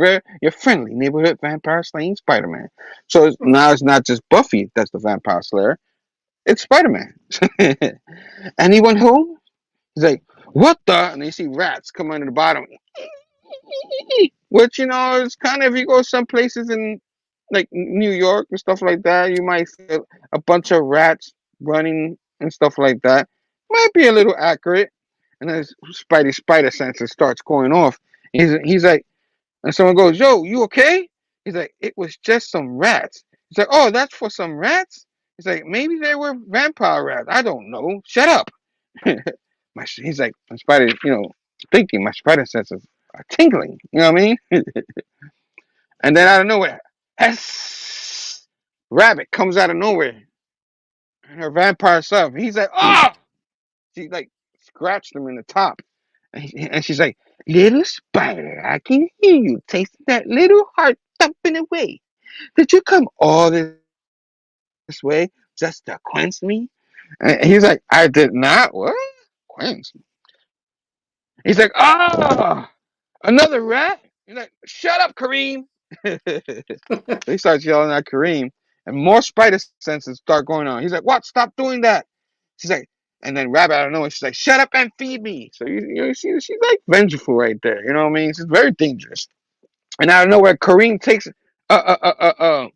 friendly neighborhood vampire slaying Spider-Man. So now it's not just Buffy that's the vampire slayer; it's Spider-Man. Anyone home? He's like, what the? And you see rats come under the bottom. Which, is kind of, if you go some places in like New York and stuff like that, you might see a bunch of rats running and stuff like that. Might be a little accurate. And then Spidey spider senses starts going off. He's like, and someone goes, yo, you okay? He's like, it was just some rats. He's like, oh, that's for some rats? He's like, maybe they were vampire rats. I don't know. Shut up. He's like, my spider, thinking my spider senses are tingling. You know what I mean? And then out of nowhere, Hess! Rabbit comes out of nowhere. And her vampire self. He's like, oh! She like scratched him in the top. And she's like, little spider, I can hear you tasting that little heart thumping away. Did you come all this way just to quench me? And he's like, I did not. What? Quench? He's like, oh, another rat? He's like, shut up, Kareem. So he starts yelling at Kareem, and more spider senses start going on. He's like, what? Stop doing that. She's like, and then Rabbit, I don't know, she's like, shut up and feed me. So you see, she's like vengeful right there. You know what I mean? She's very dangerous. And out of nowhere, Kareem takes a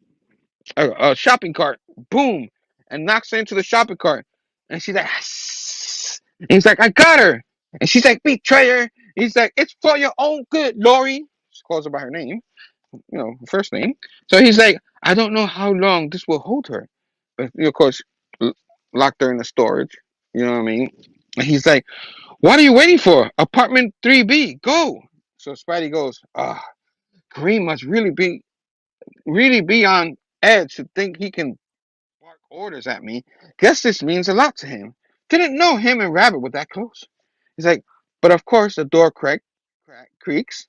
shopping cart, boom, and knocks her into the shopping cart. And she's like, and he's like, I got her. And she's like, betrayer. He's like, it's for your own good, Lori. She calls her by her name, first name. So he's like, I don't know how long this will hold her. But of course, locked her in the storage. You know what I mean? And he's like, what are you waiting for? Apartment 3B, go. So Spidey goes, Kareem must really be on edge to think he can bark orders at me. Guess this means a lot to him. Didn't know him and Rabbit were that close. He's like, but of course the door creaks.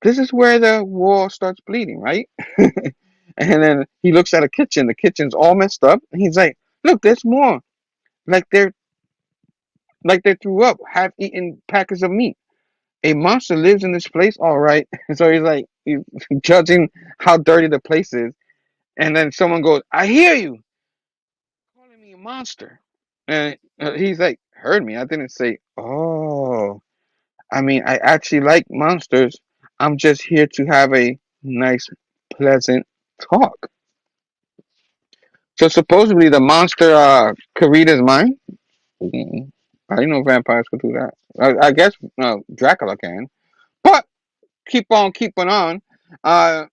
This is where the wall starts bleeding, right? And then he looks at a kitchen. The kitchen's all messed up. And he's like, look, there's more. Like they threw up half-eaten packets of meat. A monster lives in this place, all right. So he's judging how dirty the place is. And then someone goes, I hear you calling me a monster. And he's like, heard me. I didn't say, oh, I mean, I actually like monsters. I'm just here to have a nice, pleasant talk. So supposedly the monster could read his mind. Mm, I didn't know vampires could do that. I guess Dracula can. But keep on keeping on.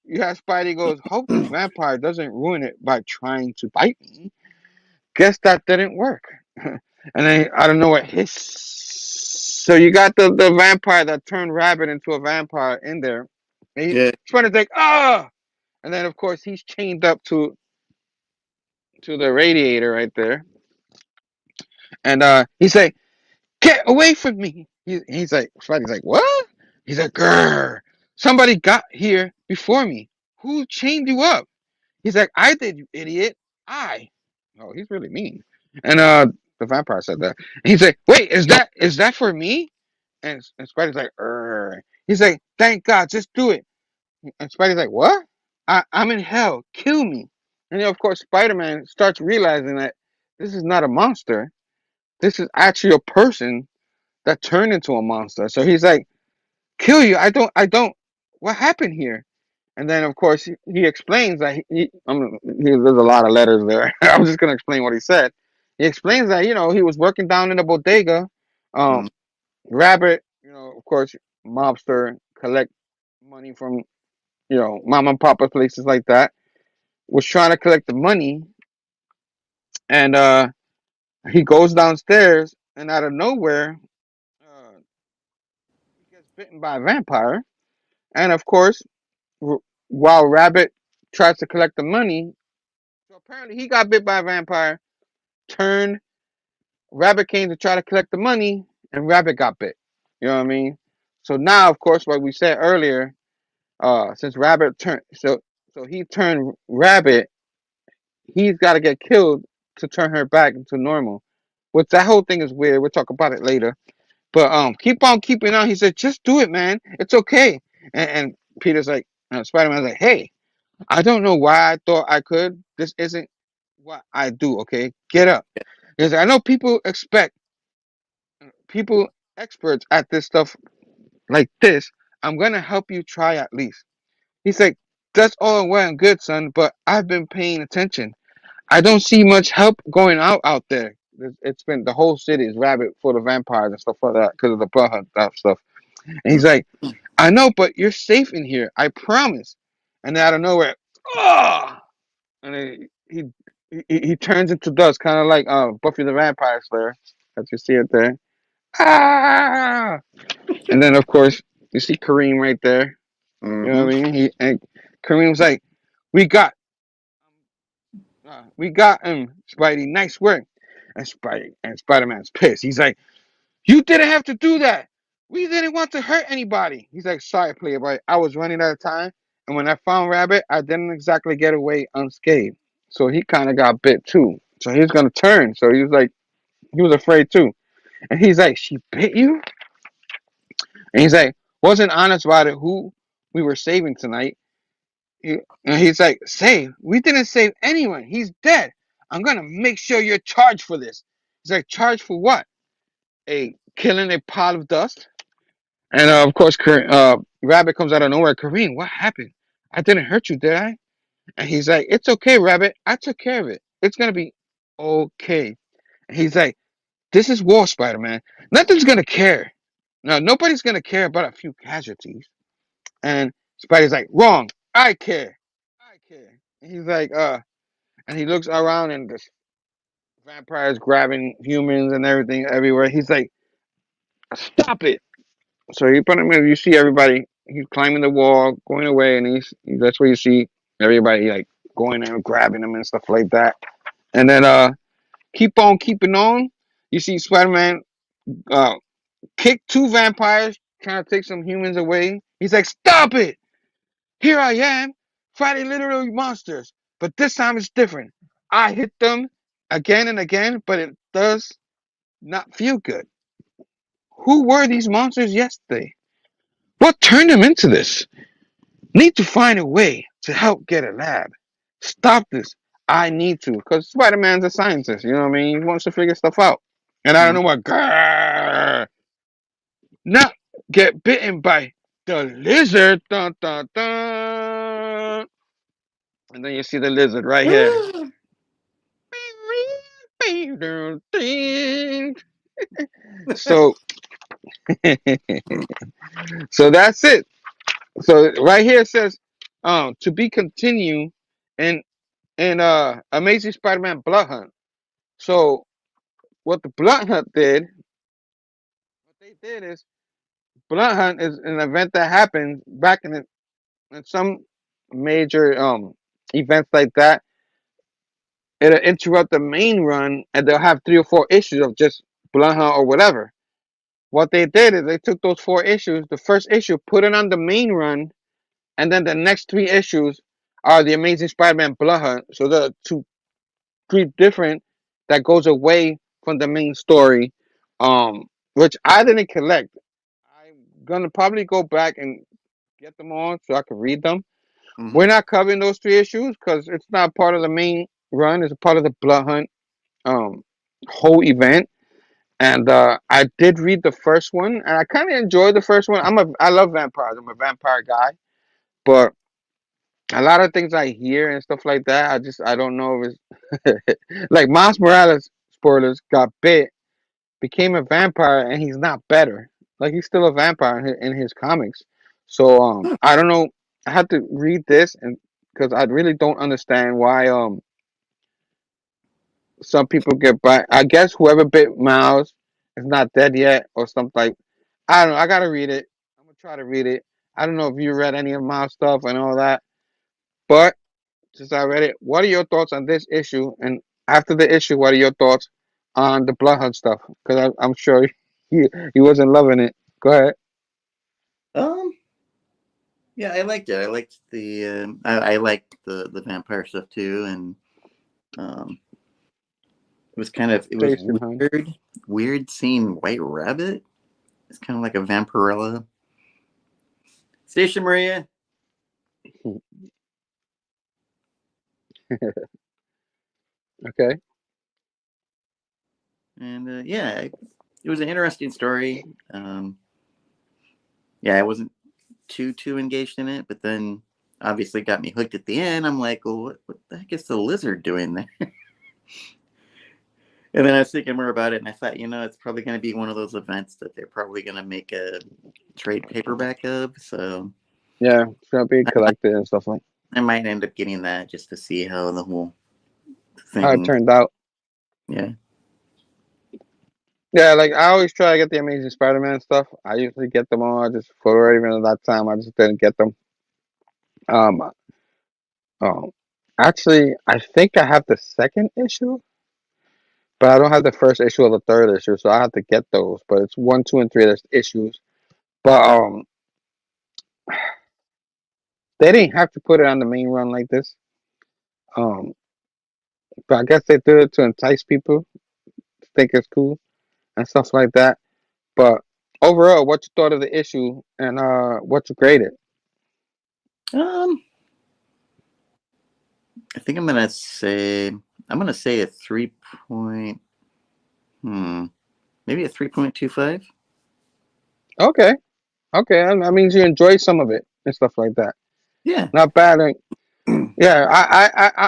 You have Spidey goes, hope this vampire doesn't ruin it by trying to bite me. Guess that didn't work. And then I don't know what his. So you got the vampire that turned Rabbit into a vampire in there. And Yeah. Spidey's like, ah! And then of course he's chained up to the radiator right there. And he's like, get away from me. He's like, Spidey's like, what? He's like, grrr. Somebody got here before me. Who chained you up? He's like, I did, you idiot. I. Oh, he's really mean. And the vampire said that. And he's like, wait, is that for me? And Spidey's like, he's like, thank God, just do it. And Spidey's like, what? I'm in hell. Kill me. And then, of course, Spider-Man starts realizing that this is not a monster. This is actually a person that turned into a monster. So he's like, kill you. I don't. What happened here? And then, of course, he explains that there's a lot of letters there. I'm just going to explain what he said. He explains that, he was working down in the bodega. Mm. Um, Rabbit, of course, mobster, collect money from, mom and papa places like that. Was trying to collect the money. And he goes downstairs, and out of nowhere, he gets bitten by a vampire. And, of course, while Rabbit tries to collect the money, so apparently he got bit by a vampire, turned, Rabbit came to try to collect the money, and Rabbit got bit. You know what I mean? So now, of course, like we said earlier, since Rabbit turned, so So he turned rabbit. He's got to get killed to turn her back into normal. Which that whole thing is weird. We'll talk about it later. But keep on keeping on. He said, just do it, man. It's okay. And Peter's like, Spider Man's like, hey, I don't know why I thought I could. This isn't what I do. Okay, get up. Because I know people expect people experts at this stuff like this. I'm gonna help you try at least. He's like, that's all well and good, son, but I've been paying attention. I don't see much help going out there. It's been the whole city is rabid full of vampires and stuff like that because of the blood hunt stuff. And he's like, I know, but you're safe in here. I promise. And then out of nowhere, oh, and he turns into dust, kind of like Buffy the Vampire Slayer, as you see it there. Ah! And then of course you see Kareem right there. You know Mm-hmm. what I mean? And Kareem's like, "We got him, Spidey. Nice work." And Spider Man's pissed. He's like, "You didn't have to do that. We didn't want to hurt anybody." He's like, "Sorry, Playboy. I was running out of time, and when I found Rabbit, I didn't exactly get away unscathed. So he kind of got bit too. So he's gonna turn. So he was like, he was afraid too. And he's like, "She bit you?" And he's like, "Wasn't honest about it. Who we were saving tonight?" And he's like, "Save? We didn't save anyone. He's dead. I'm gonna make sure you're charged for this." He's like, "Charged for what? A killing a pile of dust?" And of course, Rabbit comes out of nowhere. Kareem, what happened? I didn't hurt you, did I? And he's like, it's okay, Rabbit. I took care of it. It's gonna be okay. And he's like, this is war, Spider-Man. Nothing's gonna care. No, nobody's gonna care about a few casualties. And Spidey's like, wrong. I care. I care. And he's like, and he looks around and the vampires grabbing humans and everything everywhere. He's like, stop it. So you put him in, you see everybody, he's climbing the wall, going away, and that's where you see everybody like going and grabbing him and stuff like that. And then keep on keeping on. You see Spider Man uh kick two vampires trying to take some humans away. He's like, stop it! Here I am, fighting literally monsters. But this time it's different. I hit them again and again, but it does not feel good. Who were these monsters yesterday? What turned them into this? Need to find a way to help get a lab. Stop this. I need to. Because Spider Man's a scientist, you know what I mean? He wants to figure stuff out. And I don't know what. Grrr, not get bitten by the lizard. Dun, dun, dun. And then you see the lizard right here. Mm-hmm. So, so that's it. So right here it says, to be continued in Amazing Spider-Man Blood Hunt. So what the Blood Hunt did, what they did is Blood Hunt is an event that happened back in some major events like that. It'll interrupt the main run, and they'll have 3 or 4 issues of just Blood Hunt or whatever. What they did is they took those 4 issues, the first issue, put it on the main run, and then the next 3 issues are the Amazing Spider-Man Blood Hunt. So the 3 different that goes away from the main story, which I didn't collect. I'm gonna probably go back and get them all so I can read them. We're not covering those 3 issues because it's not part of the main run. It's a part of the Blood Hunt um, whole event. And I did read the first one, and I kind of enjoyed the first one. I love vampires. I'm a vampire guy, but a lot of things I hear and stuff like that, I don't know if it's like Miles Morales. Spoilers, got bit, became a vampire, and he's not better. Like he's still a vampire in his comics. So I don't know. I had to read this and because I really don't understand why some people get by. I guess whoever bit Miles is not dead yet or something like. I don't know. I gotta read it. I'm gonna try to read it. I don't know if you read any of Miles stuff and all that, but since I read it, what are your thoughts on this issue? And after the issue, what are your thoughts on the Blood Hunt stuff? Because I'm sure he wasn't loving it. Go ahead. Um, Yeah, I liked it. I liked I liked the vampire stuff too, and it was it was Jason Hunt. weird seeing White Rabbit. It's kind of like a vampirella. Station Maria, Okay. and yeah, it was an interesting story. Yeah, I wasn't too engaged in it, but then obviously got me hooked at the end. I'm like, well, what the heck is the lizard doing there? And then I was thinking more about it, and I thought, it's probably going to be one of those events that they're probably going to make a trade paperback of. So Yeah, it's gonna be I might, collected and stuff like I might end up getting that just to see how the whole how it thing. turned out. Yeah. Yeah, like I always try to get the Amazing Spider-Man stuff. I usually get them all. I just for even at that time, I just didn't get them. Um, um, actually, I think I have the second issue, but I don't have the first issue or the third issue, so I have to get those. But it's one, two, and three. There's issues, but they didn't have to put it on the main run like this. Um, but I guess they did it to entice people to think it's cool and stuff like that. But overall, what you thought of the issue and what you graded? Um, I think I'm gonna say a 3 point. Hmm. Maybe a 3.25. Okay, okay, that means you enjoyed some of it and stuff like that. Yeah. Not bad. Yeah,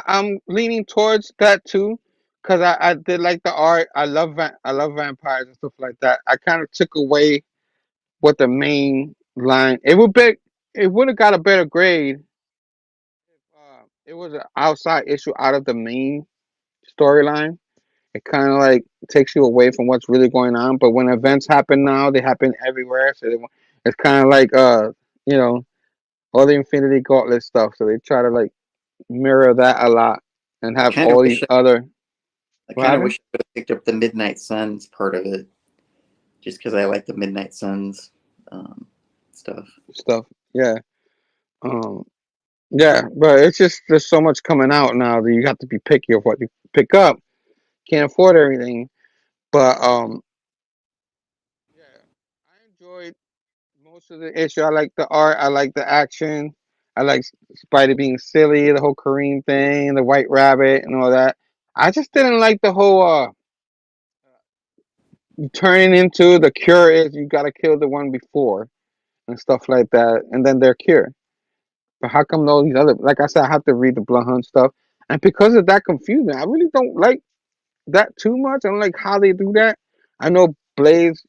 I'm leaning towards that too, cause I did like the art. I love vampires and stuff like that. I kind of took away what the main line. It would have got a better grade if it was an outside issue out of the main storyline. It kind of like takes you away from what's really going on. But when events happen now, they happen everywhere. So it's kind of like you know, all the Infinity Gauntlet stuff. So they try to like mirror that a lot and I have kind of all these wish other. I What kind of happened? wish I would have picked up the Midnight Suns part of it, just because I like the Midnight Suns um, stuff. Stuff. Yeah. Um. Yeah, but it's just there's so much coming out now that you have to be picky of what you pick up. Can't afford everything. But yeah, I enjoyed most of the issue. I like the art. I like the action. I like Spider being silly, the whole Kareem thing, the White Rabbit, and all that. I just didn't like the whole turning into the cure is you got to kill the one before and stuff like that, and then they're cured. But how come all these other? Like I said, I have to read the Blood Hunt stuff, and because of that confusion, I really don't like that too much. I don't like how they do that. I know Blaze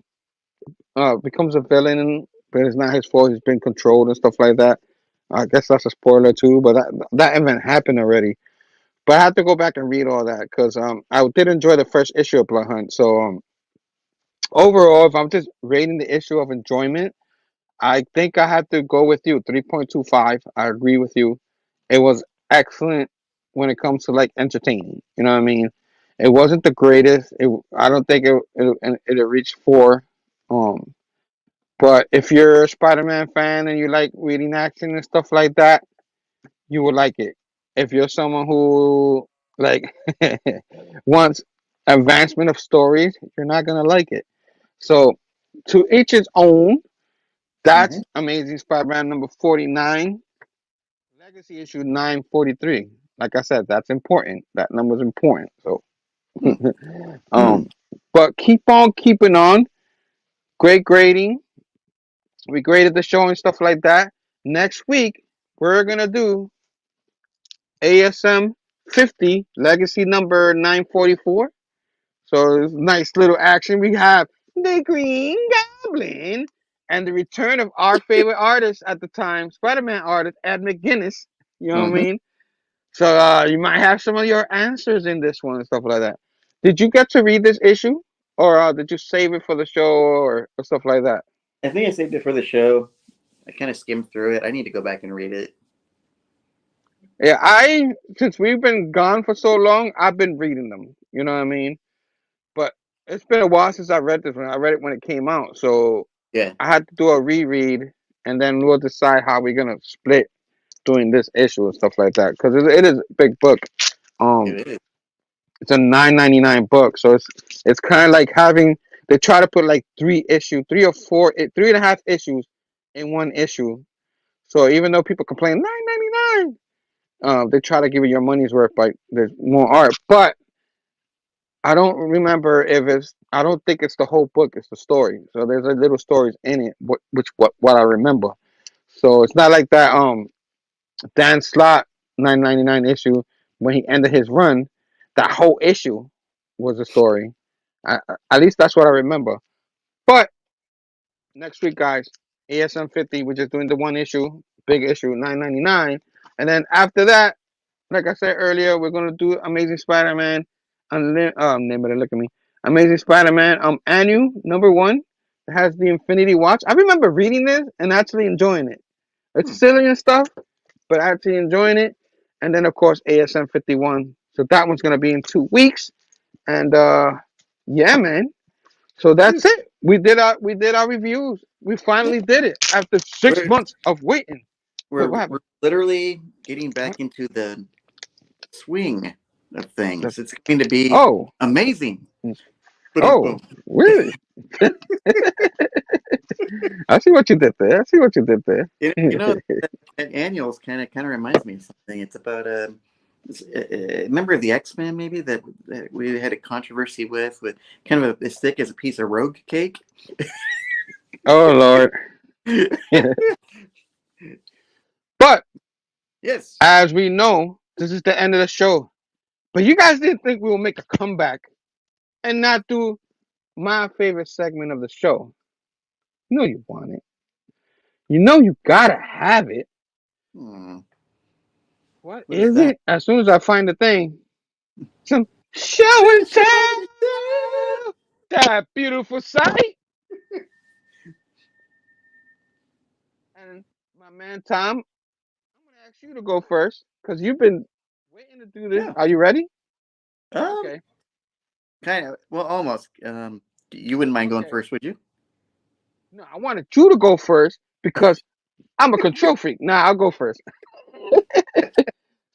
becomes a villain, but it's not his fault. He's been controlled and stuff like that. I guess that's a spoiler too, but that event happened already. But I have to go back and read all that because I did enjoy the first issue of Blood Hunt. So overall, if I'm just rating the issue of enjoyment, I think I have to go with you 3.25. I agree with you. It was excellent when it comes to like entertaining. You know what I mean? It wasn't the greatest. I don't think it reached four. Um, but if you're a Spider-Man fan and you like reading action and stuff like that, you would like it. If you're someone who like wants advancement of stories, you're not gonna like it. So to each his own. Mm-hmm. That's Amazing Spider-Man number 49, Legacy issue 943. Like I said, that's important. That number's important. So um but keep on keeping on. Great grading. We graded the show and stuff like that. Next week, we're gonna do ASM 50, Legacy number 944. So it's nice little action. We have the Green Goblin and the return of our favorite artist at the time, Spider-Man artist Ed McGuinness. You know what I Mm-hmm. mean? So you might have some of your answers in this one and stuff like that. Did you get to read this issue, or did you save it for the show or stuff like that? I think I saved it for the show. I kind of skimmed through it. I need to go back and read it. Yeah, I since we've been gone for so long, I've been reading them. You know what I mean? But it's been a while since I read this one. I read it when it came out, so Yeah. I had to do a reread and then we'll decide how we're gonna split doing this issue and stuff like that. Because it is a big book. Um, It is. it's a 9.99 book, so it's kind of like having they try to put like three or four, 3.5 issues in one issue. So even though people complain 9.99, they try to give you your money's worth by there's more art. But I don't remember if it's. I don't think it's the whole book. It's the story. So there's a little stories in it, what I remember. So it's not like that. Dan Slott 9.99 issue when he ended his run. That whole issue was a story. At least that's what I remember. But next week, guys, ASM 50. We're just doing the one issue, big issue 9.99, and then after that, like I said earlier, we're gonna do Amazing Spider-Man, Unlimited. Look at me, Amazing Spider-Man, annual #1. It has the Infinity Watch. I remember reading this and actually enjoying it. It's Hmm. silly and stuff, but actually enjoying it. And then of course ASM 51. So that one's gonna be in 2 weeks. And yeah, man. So that's Dude, it. We did our reviews. We yeah, finally did it after six we're months of waiting. Wait, what we're happened? literally getting What? back into the swing of The, things. It's going to be oh, amazing. Boom, oh, boom. really? I see what you did there. I see what you did there. You know that annuals kind of reminds me of something. It's about a member of the X-Men, maybe that we had a controversy with kind of as thick as a piece of rogue cake. Oh Lord. But Yes. as we know, this is the end of the show. But you guys didn't think we will make a comeback and not do my favorite segment of the show. You know you want it. You know you gotta have it. Hmm. What What is is that? it? As soon as I find the thing, some show and Show and tell. tell. That beautiful sight. And my man Tom, I'm gonna ask you to go first because you've been waiting to do this. Yeah. Are you ready? Um. Okay. Kind of. Well, almost. You wouldn't mind going Okay. first, would you? No, I wanted you to go first because I'm a control freak. Nah, I'll go first.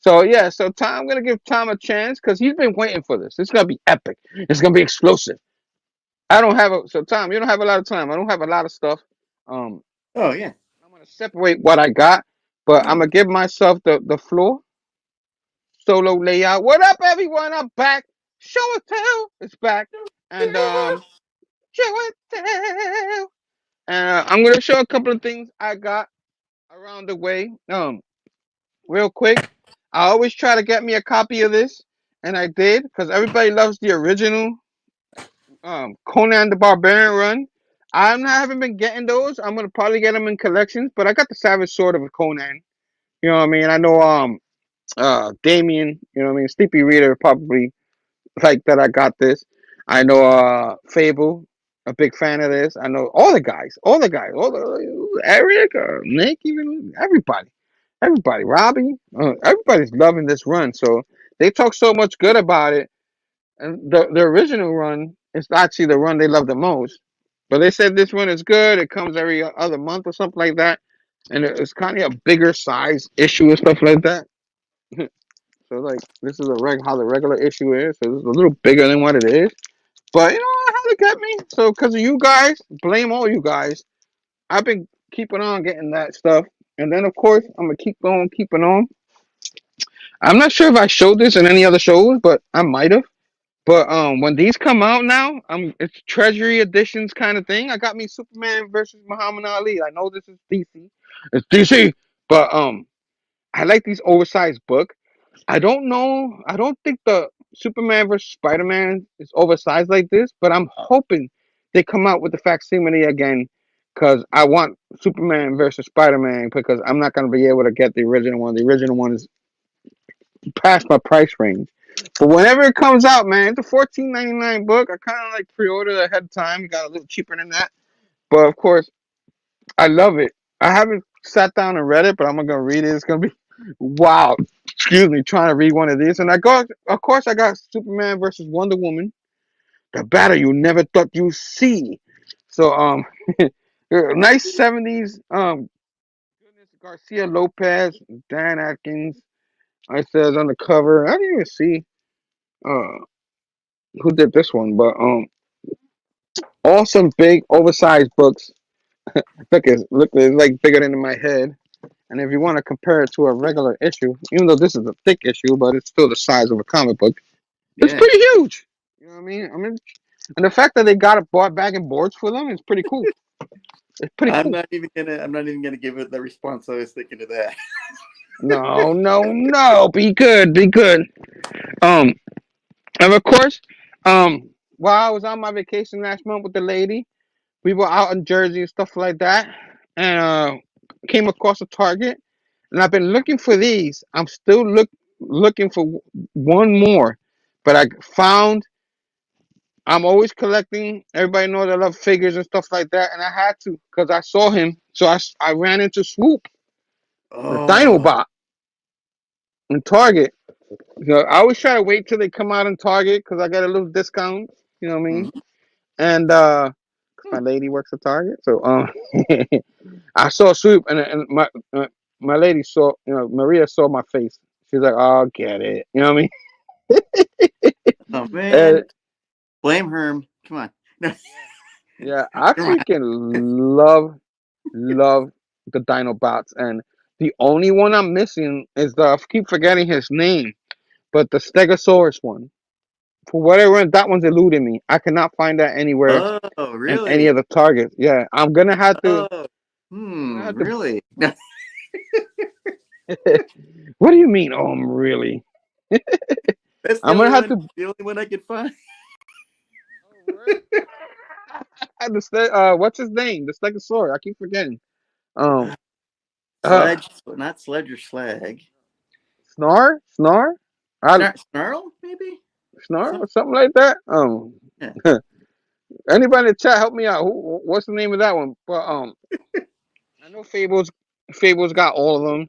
So yeah, so Tom, I'm gonna give Tom a chance because he's been waiting for this. It's gonna be epic. It's gonna be explosive. I don't have a so Tom, you don't have a lot of time. I don't have a lot of stuff. Um, Oh yeah. I'm gonna separate what I got, but I'm Oh. gonna give myself the floor solo layout. What up, everyone? I'm back. Show and tell. It's back, and show and tell. And I'm gonna show a couple of things I got around the way. Real quick. I always try to get me a copy of this, and I did because everybody loves the original Conan the Barbarian run. Haven't been getting those. I'm gonna probably get them in collections, but I got the Savage Sword of Conan. You know what I mean? I know Damien. You know what I mean? Sleepy Reader probably like that. I got this. I know Fable. A big fan of this. I know all the guys, all the Eric, Nick, even everybody, Robbie, everybody's loving this run. So they talk so much good about it. And the original run is actually the run they love the most. But they said this one is good. It comes every other month or something like that, and it's kind of a bigger size issue and stuff like that. So like this is how the regular issue is. So it's a little bigger than what it is. But you know how to get me. So because of you guys, blame all you guys. I've been keeping on getting that stuff, and then of course I'm gonna keep going, keeping on. I'm not sure if I showed this in any other shows, but I might have. But when these come out now, it's Treasury editions kind of thing. I got me Superman versus Muhammad Ali. I know this is DC, it's DC, but I like these oversized book. I don't know. I don't think the Superman versus Spider Man is oversized like this, but I'm hoping they come out with the facsimile again because I want Superman versus Spider Man because I'm not gonna be able to get the original one. The original one is past my price range. But whenever it comes out, man, it's a 14.99 book. I kind of like pre-ordered ahead of time. It got a little cheaper than that. But of course, I love it. I haven't sat down and read it, but I'm gonna read it. It's gonna be wow. Excuse me, trying to read one of these. And of course, I got Superman versus Wonder Woman, the battle you never thought you'd see. So nice 70s Garcia Lopez, Dan Atkins. I says on the cover. I didn't even see uh who did this one, but awesome big oversized books. Look, it's like bigger than my head. And if you want to compare it to a regular issue, even though this is a thick issue, but it's still the size of a comic book, it's Yeah. pretty huge. You know what I mean? And the fact that they got it bought back in boards for them is pretty cool. It's pretty I'm cool. not even gonna. I'm not even gonna give it the response I was thinking of that. No, no, no. Be good, be good. Um, and of course, while I was on my vacation last month with the lady, we were out in Jersey and stuff like that, and came across a Target, and I've been looking for these. I'm still looking for one more, but I found. I'm always collecting. Everybody knows I love figures and stuff like that, and I had to because I saw him. So I ran into Swoop, the Oh. Dinobot, in Target. So I always try to wait till they come out in Target because I get a little discount. You know what I mean? Mhm. And 'cause my lady works at Target, so I saw Swoop, and my lady saw, Maria saw my face. She's like, "Oh, get it," you know what I mean? Oh And man. Blame Herm. Come on. No. yeah, I Come on. freaking love the Dinobots, and the only one I'm missing is I keep forgetting his name, but the Stegosaurus one. For whatever reason, that one's eluding me. I cannot find that anywhere Oh, in any really? of the targets. Yeah, I'm gonna have to. Oh. I'm gonna have to. Really? No. What do you mean? Oh, I'm really. That's I'm gonna have to. the only one I could find. Oh, really? What's his name? The Stegosaurus. I keep forgetting. Um. Uh. Sledge, not Sledge or Slag. Snar. I Snarl, maybe? Snar Some, or something like that. yeah. Anybody in the chat, help me out. What's the name of that one? But I know Fables got all of them.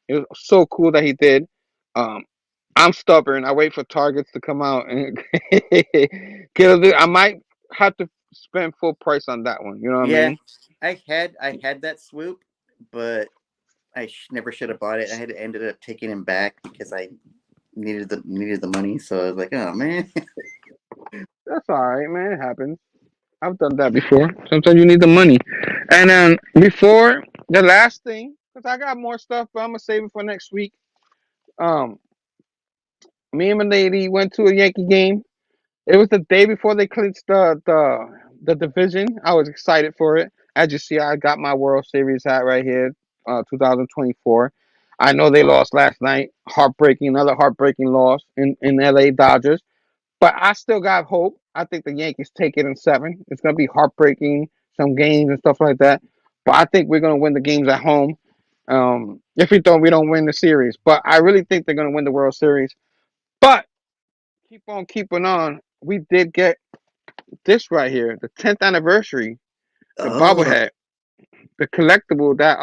It was so cool that he did. Um, I'm stubborn. I wait for targets to come out and I might have to spend full price on that one. You know what I Yeah. mean? I had that swoop, but never should have bought it. I had ended up taking him back because I needed the money. So I was like, oh man. That's all right, man. It happens. I've done that before. Sometimes you need the money. And then before the last thing, because I got more stuff, but I'm gonna save it for next week. Um, Me and my lady went to a Yankee game. It was the day before they clinched the division. I was excited for it. As you see, I got my World Series hat right here, 2024. I know they lost last night. Another heartbreaking loss in LA Dodgers. But I still got hope. I think the Yankees take it in seven. It's gonna be heartbreaking, some games and stuff like that. But I think we're gonna win the games at home. If we don't win the series. But I really think they're gonna win the World Series. But keep on keeping on. We did get this right here, the 10th anniversary, the Oh. bobblehead, the collectible that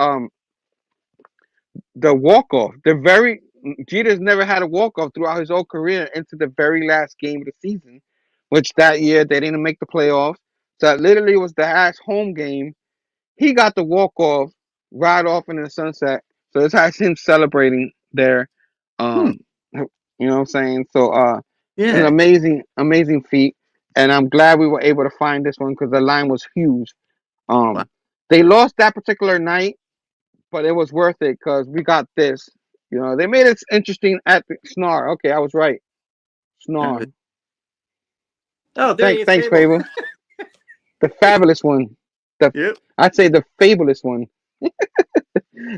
the walk off. The very Jeter's never had a walk off throughout his whole career into the very last game of the season, which that year they didn't make the playoffs. So that literally was the last home game. He got the walk off right off into the sunset. So this has him celebrating there. Hmm. You know what I'm saying? So it's an Yeah. amazing feat. And I'm glad we were able to find this one because the line was huge. Wow. Um, they lost that particular night, but it was worth it because we got this. They made it interesting at the Snar. Okay, I was right. Uh, Snar. Oh, there he Thanks, is, thanks, Fable. Fable. The fabulous one. The Yep. I'd say the fabulous one.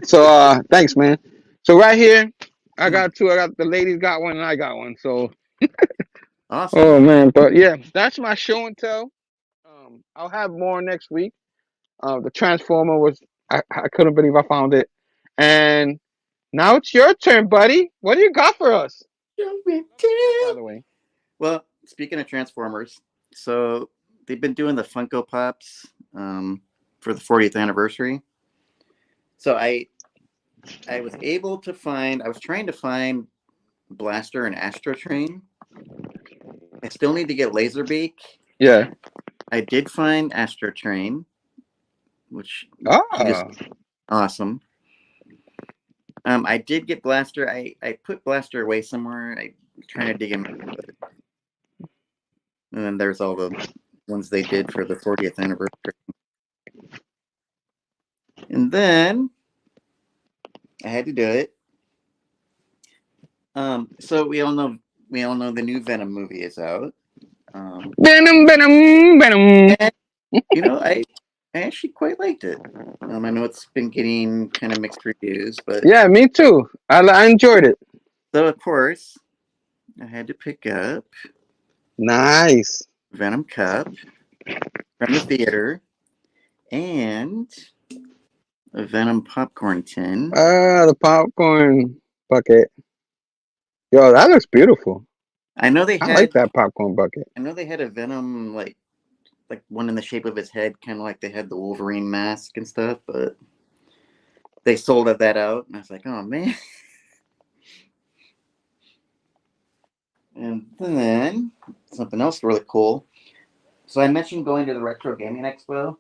So thanks, man. So right here, I Hmm. got two. I got the ladies got one and I got one. So Awesome. oh man, but yeah, that's my show and tell. I'll have more next week. The Transformer was I couldn't believe I found it. And now it's your turn, buddy. What do you got for us? Love your hat, by the way. Well, speaking of Transformers, so they've been doing the Funko Pops for the 40th anniversary. So I was able to find. I was trying to find Blaster and Astro Train. I still need to get Laserbeak. Yeah. I did find Astro Train, which he just Ah. awesome. I did get Blaster. I put Blaster away somewhere. I trying to dig him out, and then there's all the ones they did for the 40th anniversary. And then I had to do it. So we all know the new Venom movie is out. Venom, Venom, Venom. And I actually quite liked it. I know it's been getting kind of mixed reviews, but Yeah, me too. I enjoyed it. so of course I had to pick up Nice. Venom Cup from the theater and a Venom popcorn tin. The popcorn bucket. Yo, that looks beautiful. I know they I had like that popcorn bucket. I know they had a Venom like one in the shape of his head, kind of like they had the Wolverine mask and stuff, but they sold that out, and I was like, oh man. And then something else really cool. So I mentioned going to the Retro Gaming Expo,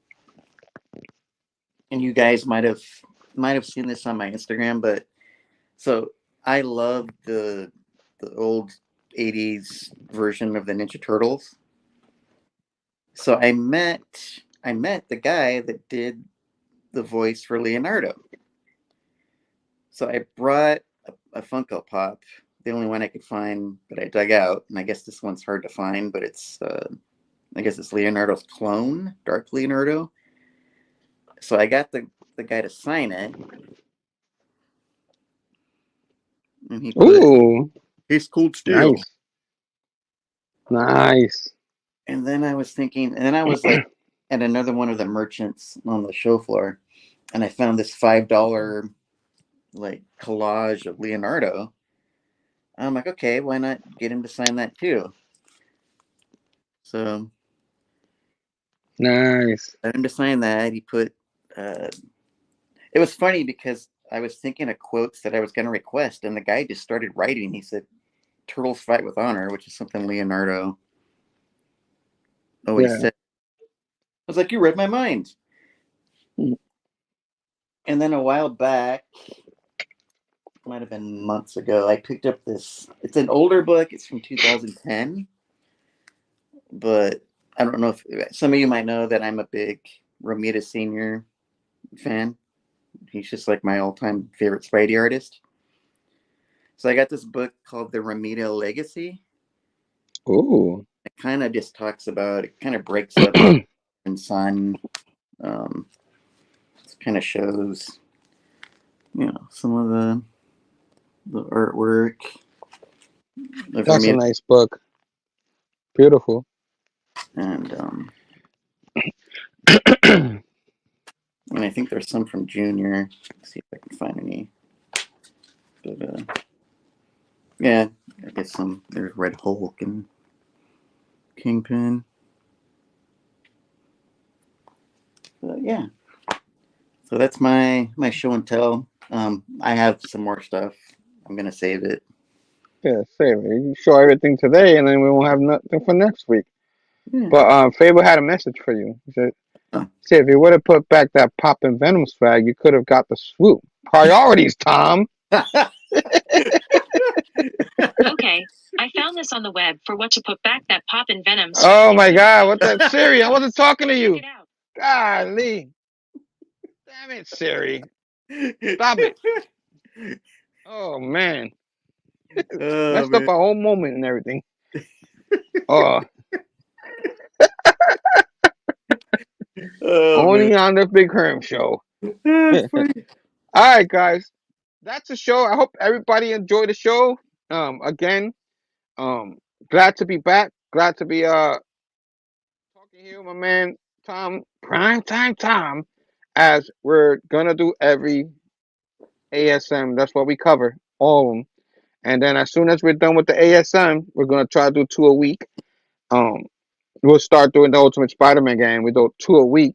and you guys might have seen this on my Instagram, but so I love the old 80s version of the Ninja Turtles. So I met the guy that did the voice for Leonardo. So I brought a Funko Pop, the only one I could find that I dug out, and I guess this one's hard to find, but I guess it's Leonardo's clone, Dark Leonardo. So I got the guy to sign it, and he put, Ooh, "He's cold steel." nice. Nice. And then I was thinking, and then I was like at another one of the merchants on the show floor, and I found this $5 like collage of Leonardo. I'm like, okay, why not get him to sign that too? So Nice. I got him to sign that. He put. It was funny because I was thinking of quotes that I was going to request, and the guy just started writing. He said, "Turtles fight with honor," which is something Leonardo always Yeah. said. I was like, "You read my mind." Mm. And then a while back, might have been months ago, I picked up this. It's an older book. It's from 2010, but I don't know if some of you might know that I'm a big Romita Senior fan. He's just like my all-time favorite Spidey artist. So I got this book called The Romita Legacy. Ooh. It kind of just talks about, it kind of breaks up and son. It kind of shows, some of the artwork. That's a nice book. Beautiful. And and I think there's some from Junior. Let's see if I can find any. But yeah, I guess there's Red Hulk and Kingpin. But yeah, so that's my show and tell. I have some more stuff. I'm gonna save it. Yeah, same. You show everything today, and then we won't have nothing for next week. Yeah. But Faber had a message for you. He said, Oh. "See, if you would have put back that Pop and Venom swag, you could have got the swoop. Priorities, Tom." Okay, I found this on the web for what to put back that Pop and Venom. Oh my God! What the Siri? I wasn't talking to Check you. it out. Golly! Damn it, Siri! Stop it! Oh man! Oh, Messed man. up our whole moment and everything. Oh, Oh, only man. on the Big Herm show. That's funny. All right, guys. That's the show. I hope everybody enjoyed the show. Again, glad to be back. Glad to be talking here with my man Tom, Primetime Tom, as we're gonna do every ASM. That's what we cover, all of them. And then as soon as we're done with the ASM, we're gonna try to do two a week. Um, we'll start doing the Ultimate Spider-Man game. We do two a week,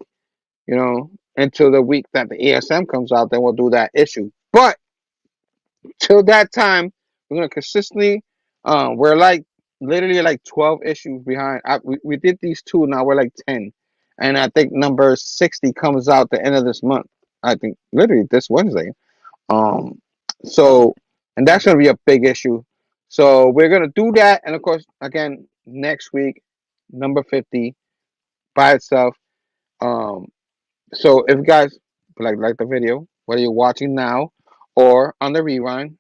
until the week that the ASM comes out. Then we'll do that issue. But till that time, we're gonna consistently. We're like literally like 12 issues behind. We did these two. Now we're like 10, and I think number 60 comes out the end of this month. I think literally this Wednesday. Um, So, and that's going to be a big issue. So we're going to do that. And of course, again, next week, number 50 by itself. Um, so if you guys like the video, whether you're watching now or on the rewind,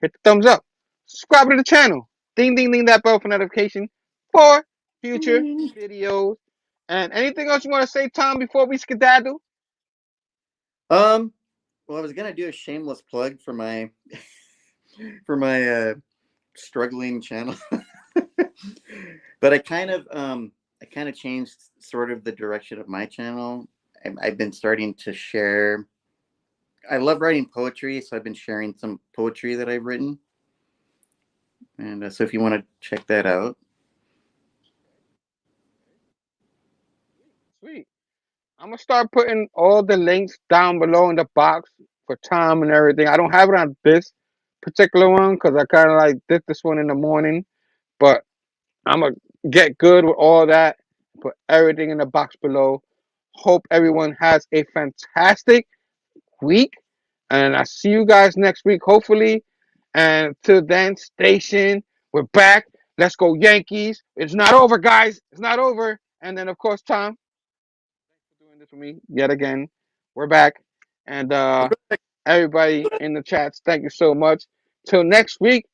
hit the thumbs up. Subscribe to the channel. Ding, ding, ding that bell for notification for future videos. And anything else you want to say, Tom, before we skedaddle? Well, I was gonna do a shameless plug for my for my struggling channel, but I kind of changed sort of the direction of my channel. I've been starting to share. I love writing poetry, so I've been sharing some poetry that I've written, and so if you want to check that out. Sweet. I'm gonna start putting all the links down below in the box for Tom and everything. I don't have it on this particular one because I kind of like did this one in the morning, but I'm gonna get good with all that. Put everything in the box below. Hope everyone has a fantastic week, and I see you guys next week, hopefully. And till then, station, we're back. Let's go Yankees! It's not over, guys. It's not over. And then, of course, Tom, for doing this for me yet again. We're back, and everybody in the chats, thank you so much. Till next week,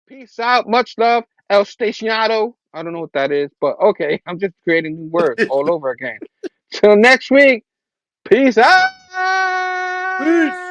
peace out. Much love. El Stacionado. I don't know what that is, but okay. I'm just creating new words all over again. Till next week, peace out. Peace.